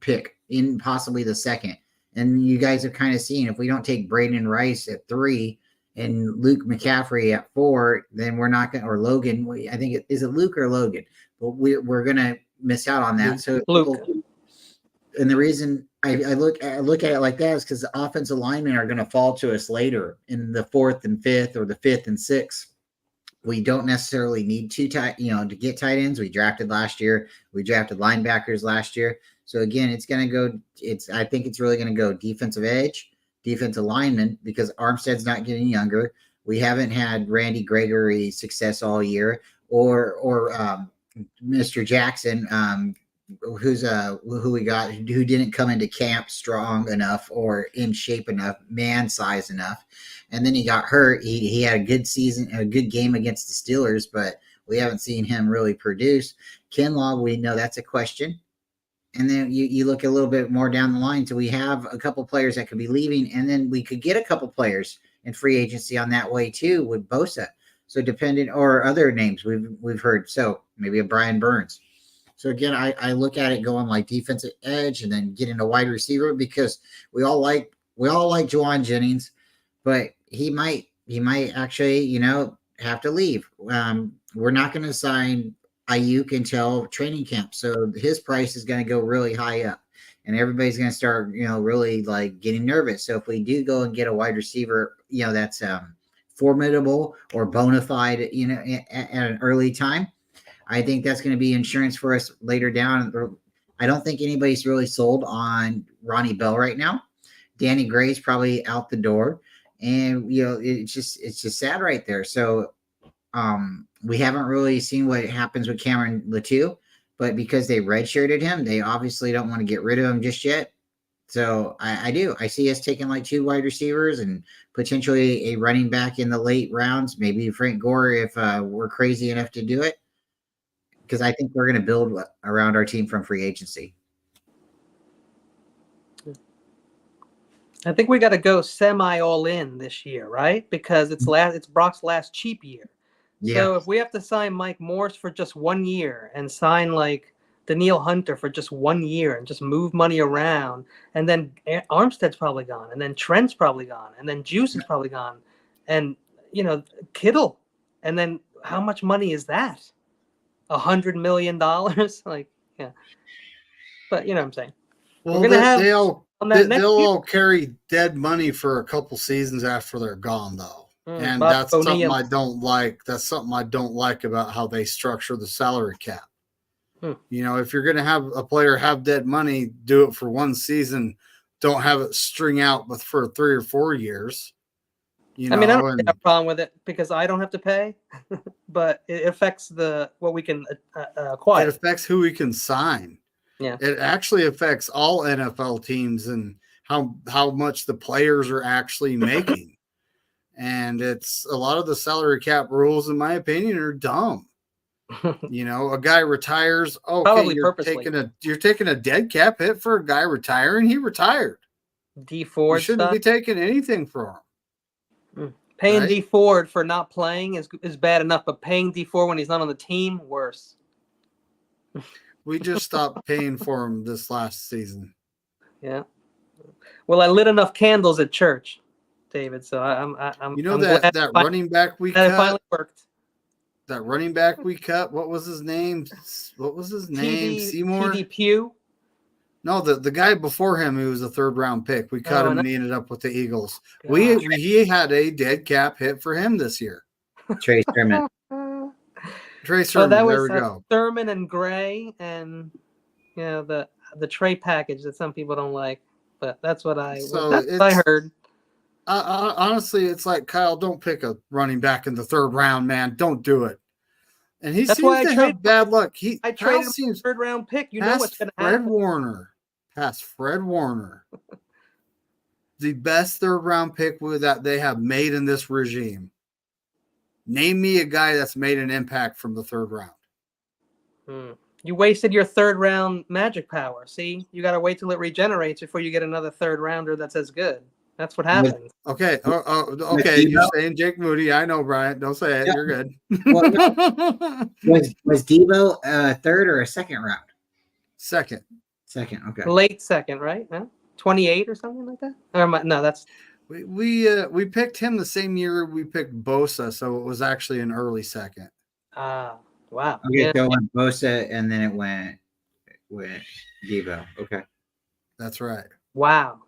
pick in possibly the second. And you guys have kind of seen if we don't take Braden Rice at 3 and Luke McCaffrey at 4, then we're not going to, or Logan. I think is it Luke or Logan? But we're going to miss out on that. So Luke. and the reason I look at it like that is because the offensive linemen are going to fall to us later in the 4th and 5th or the 5th and 6th. We don't necessarily need to get tight ends. We drafted last year. We drafted linebackers last year. So again, it's going to go. I think it's really going to go defensive edge, defensive lineman, because Armstead's not getting younger. We haven't had Randy Gregory success all year, or Mr. Jackson, who we got, who didn't come into camp strong enough or in shape enough, man size enough, and then he got hurt. He had a good season, a good game against the Steelers, but we haven't seen him really produce. Kinlaw, we know that's a question. And then you look a little bit more down the line. So we have a couple players that could be leaving, and then we could get a couple players in free agency on that way too with Bosa. So dependent, or other names we've heard. So maybe a Brian Burns. So again, I look at it going like defensive edge and then getting a wide receiver, because we all like Juwan Jennings, but he might actually, have to leave. We're not going to sign Ayuk until training camp. So his price is going to go really high up, and everybody's going to start, really like getting nervous. So if we do go and get a wide receiver, that's formidable or bona fide, at an early time, I think that's going to be insurance for us later down. I don't think anybody's really sold on Ronnie Bell right now. Danny Gray's probably out the door, and it's just sad right there. So we haven't really seen what happens with Cameron Latou, but because they redshirted him, they obviously don't want to get rid of him just yet. So I see us taking like 2 wide receivers and potentially a running back in the late rounds, maybe Frank Gore if we're crazy enough to do it, because I think we're going to build around our team from free agency. I think we got to go semi all in this year, right? Because it's Brock's last cheap year. Yeah. So if we have to sign Mike Morse for just 1 year and sign like Danielle Hunter for just 1 year and just move money around, and then Armstead's probably gone, and then Trent's probably gone, and then Juice is probably gone, and Kittle, and then how much money is that? $100 million? Like, yeah. But you know what I'm saying. Well, We're gonna have they'll next year. all carry dead money for a couple seasons after they're gone, though. And Bob that's something O'Neill. I don't like. That's something I don't like about how they structure the salary cap. If you're going to have a player have dead money, do it for 1 season. Don't have it string out for 3 or 4 years. I don't have a problem with it because I don't have to pay, but it affects what we can acquire. It affects who we can sign. Yeah. It actually affects all NFL teams and how much the players are actually making. And it's a lot of the salary cap rules, in my opinion, are dumb. A guy retires. Okay, Probably you're purposely. taking a dead cap hit for a guy retiring. He retired. D Ford You shouldn't be taking anything for him. Paying right? D Ford for not playing is bad enough, but paying D Ford when he's not on the team, worse. We just stopped paying for him this last season. Yeah. Well, I lit enough candles at church, David. So I'm that running back we that cut. it finally worked. That running back we cut. What was his name? Seymour. TD Pugh. No, the guy before him who was a 3rd round pick. We cut him and he ended up with the Eagles. God. He had a dead cap hit for him this year. Trey Sermon. Trey Sermon. That was there we go. Thurman and Gray, and the Trey package that some people don't like, but that's what I heard. Honestly, it's like, Kyle, don't pick a running back in the 3rd round, man. Don't do it. And he That's seems why to have bad luck. I traded him a 3rd round pick. You know what's going to happen. Fred Warner. The best 3rd round pick that they have made in this regime. Name me a guy that's made an impact from the 3rd round. You wasted your 3rd round magic power. See, you got to wait till it regenerates before you get another 3rd rounder that's as good. That's what happens. Okay. Okay. You're saying Jake Moody. I know, Brian. Don't say it. Yeah. You're good. Was Debo a 3rd or a 2nd round? Second. Okay. Late 2nd, right? No? 28 or something like that? No, that's We picked him the same year we picked Bosa, so it was actually an early second. Ah, wow. Okay, Yeah. so it went Bosa, and then it went Debo. Okay. That's right. Wow.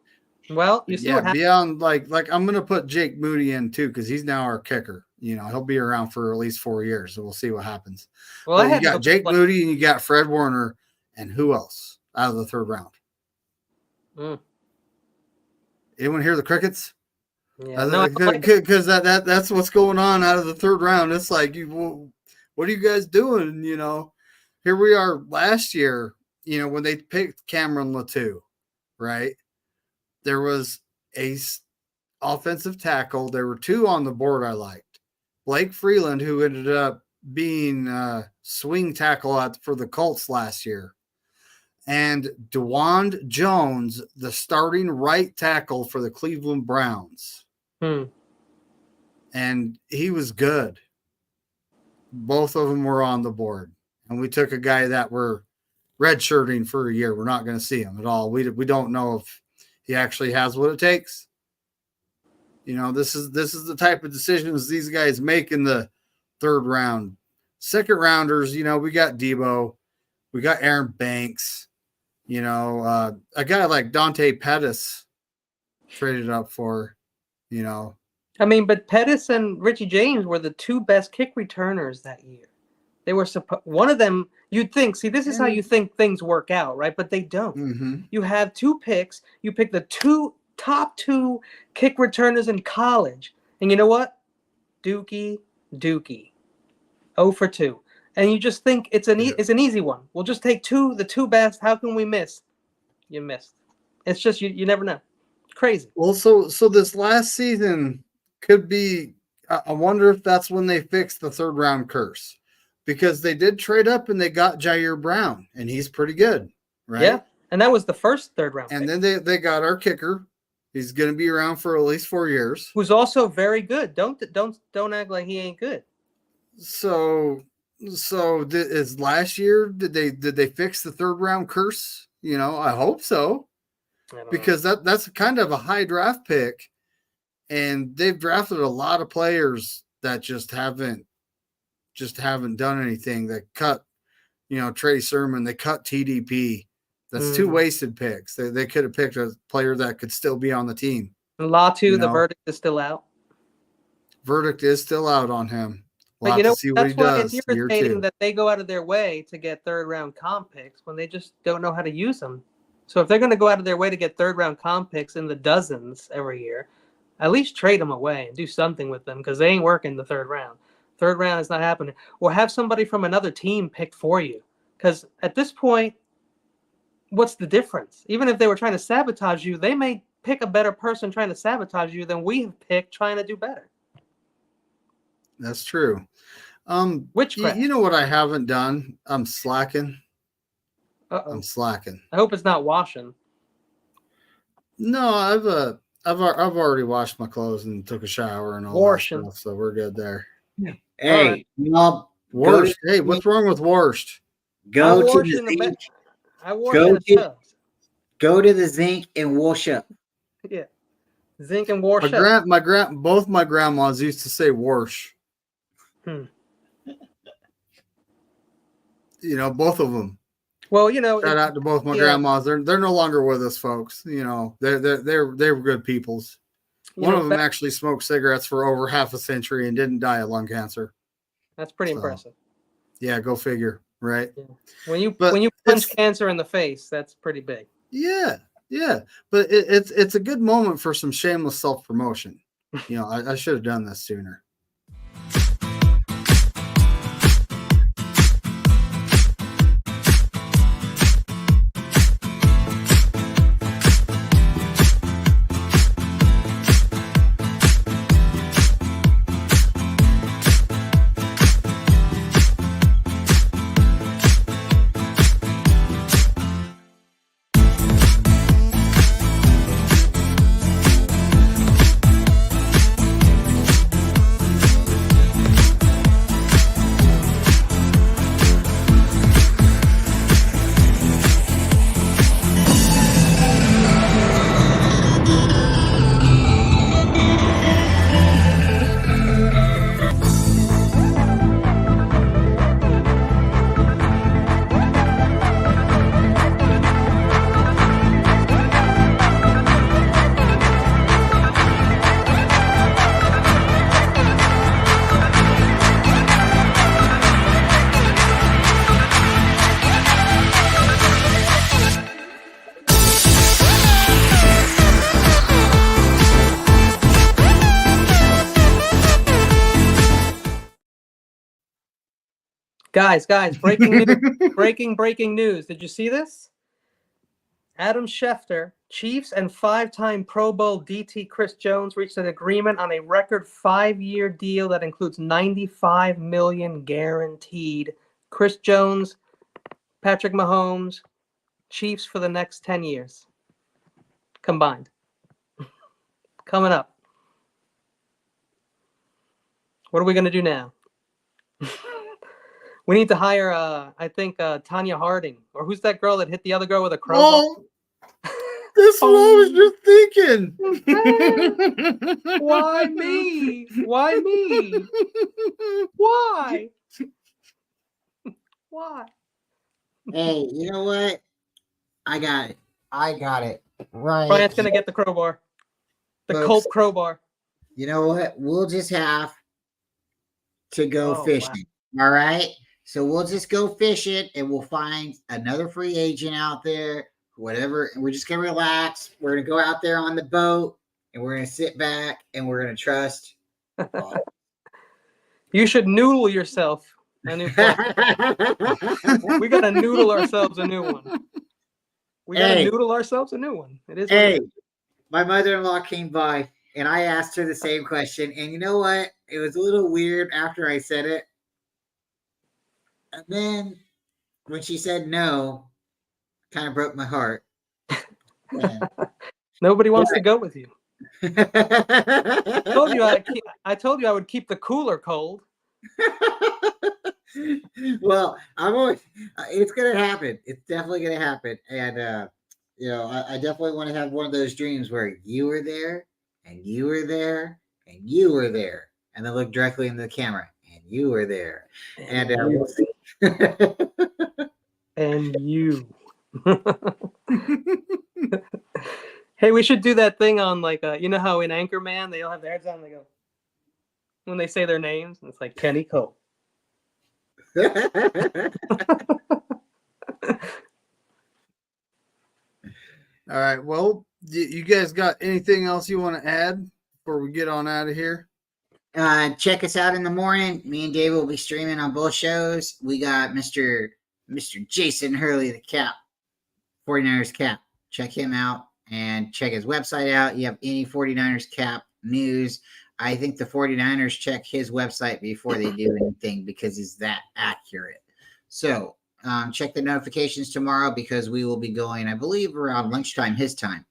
Well, you see Yeah, what happened. beyond like I'm gonna put Jake Moody in too because he's now our kicker. He'll be around for at least 4 years, so we'll see what happens. Well, But I you had got to Jake play- Moody and you got Fred Warner, and who else out of the third round? Mm. Anyone hear the crickets? Yeah, no, Because that's what's going on out of the third round. It's like what are you guys doing? Here we are last year. When they picked Cameron Latou, right? There was a offensive tackle. There were two on the board I liked. Blake Freeland, who ended up being swing tackle for the Colts last year, and DeWand Jones, the starting right tackle for the Cleveland Browns. And he was good. Both of them were on the board. And we took a guy that we're redshirting for a year. We're not going to see him at all. We don't know if he actually has what it takes. This is the type of decisions these guys make in the third round. Second rounders, we got Debo, we got Aaron Banks, a guy like Dante Pettis traded up for, I mean, but Pettis and Richie James were the two best kick returners that year. They were one of them. You'd think, see, this is how you think things work out, right? But they don't. Mm-hmm. You have two picks. You pick the top two kick returners in college, and you know what? Dookie, 0 for 2, and you just think it's an easy one. We'll just take the two best. How can we miss? You missed. It's just you never know. Crazy. Well, so this last season could be. I wonder if that's when they fixed the third round curse, because they did trade up and they got Jair Brown, and he's pretty good, right? Yeah, and that was the first third round. And pick. then they got our kicker. He's going to be around for at least 4 years. Who's also very good. Don't act like he ain't good. So is last year did they fix the third round curse? I hope so, because that's kind of a high draft pick, and they've drafted a lot of players that just haven't done anything. That cut, Trey Sermon. They cut TDP. That's two wasted picks. They could have picked a player that could still be on the team. And Latu, the verdict is still out. Verdict is still out on him. We'll But have to see what he does. It's irritating that they go out of their way to get third round comp picks when they just don't know how to use them. So if they're going to go out of their way to get third round comp picks in the dozens every year, at least trade them away and do something with them, because they ain't working the third round. Third round is not happening. Or have somebody from another team pick for you. Because at this point, what's the difference? Even if they were trying to sabotage you, they may pick a better person trying to sabotage you than we have picked trying to do better. That's true. Witchcraft. You know what I haven't done? I'm slacking. Uh-oh. I'm slacking. I hope it's not washing. No, I've already washed my clothes and took a shower and all Washing. that stuff, so we're good there. Hey, Rob, Worst. Hey, what's wrong with worst? go to washing the zinc. I wore Go in the get- tubs. Go to the zinc and wash up. Yeah. Zinc and wash up. Both my grandmas used to say wash. Both of them. Well, Shout out to both my grandmas. They're no longer with us, folks. They were good peoples. One of them actually smoked cigarettes for over half a century and didn't die of lung cancer. That's pretty So, impressive. Yeah, go figure, right? Yeah. When you But punch it's- cancer in the face, that's pretty big. Yeah. But it's a good moment for some shameless self-promotion. I should have done this sooner. Guys, breaking news. breaking news. Did you see this? Adam Schefter, Chiefs and 5-time Pro Bowl DT Chris Jones reached an agreement on a record 5-year deal that includes $95 million guaranteed. Chris Jones, Patrick Mahomes, Chiefs for the next 10 years combined. Coming up. What are we going to do now? We need to hire, I think, Tanya Harding. Or who's that girl that hit the other girl with a crowbar? Oh, that's what I was just thinking. Why me? Why me? Why? Why? Hey, you know what? I got it. Right. Bryant's going to get the crowbar. The Folks, Colt crowbar. You know what? We'll just have to go Oh, fishing. All right. So we'll just go fishing and we'll find another free agent out there, whatever. And we're just going to relax. We're going to go out there on the boat and we're going to sit back and we're going to trust. You should noodle yourself a new plane. We got to noodle ourselves a new one. We got to noodle ourselves a new one. It is. Hey, my mother-in-law came by and I asked her the same question. And you know what? It was a little weird after I said it. And then when she said no, kind of broke my heart. Nobody wants to go with you. I told you I would keep the cooler cold. Well, it's going to happen. It's definitely going to happen. And, I definitely want to have one of those dreams where you were there and you were there and you were there. And then look directly into the camera and you were there. And we'll see. And you. Hey, we should do that thing on you know how in Anchorman they all have their heads down and they go when they say their names and it's like Kenny Cole. All right. Well, you guys got anything else you want to add before we get on out of here? Check us out in the morning. Me and David will be streaming on both shows. We got Mr. Jason Hurley, the Cap, 49ers Cap. Check him out and check his website out. You have any 49ers Cap news. I think the 49ers check his website before they do anything because he's that accurate. So check the notifications tomorrow because we will be going, I believe, around lunchtime his time.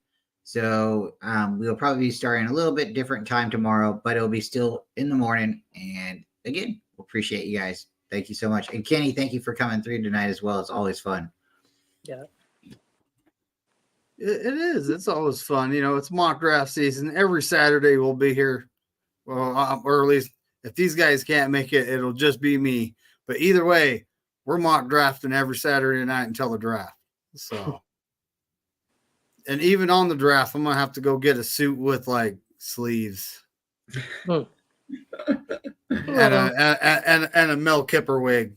So we'll probably be starting a little bit different time tomorrow, but it'll be still in the morning. And again, we'll appreciate you guys. Thank you so much. And Kenny, thank you for coming through tonight as well. It's always fun. Yeah. It is. It's always fun. It's mock draft season. Every Saturday we'll be here. Well, or at least if these guys can't make it, it'll just be me. But either way, we're mock drafting every Saturday night until the draft. So. And even on the draft, I'm gonna have to go get a suit with sleeves and a Mel Kipper wig.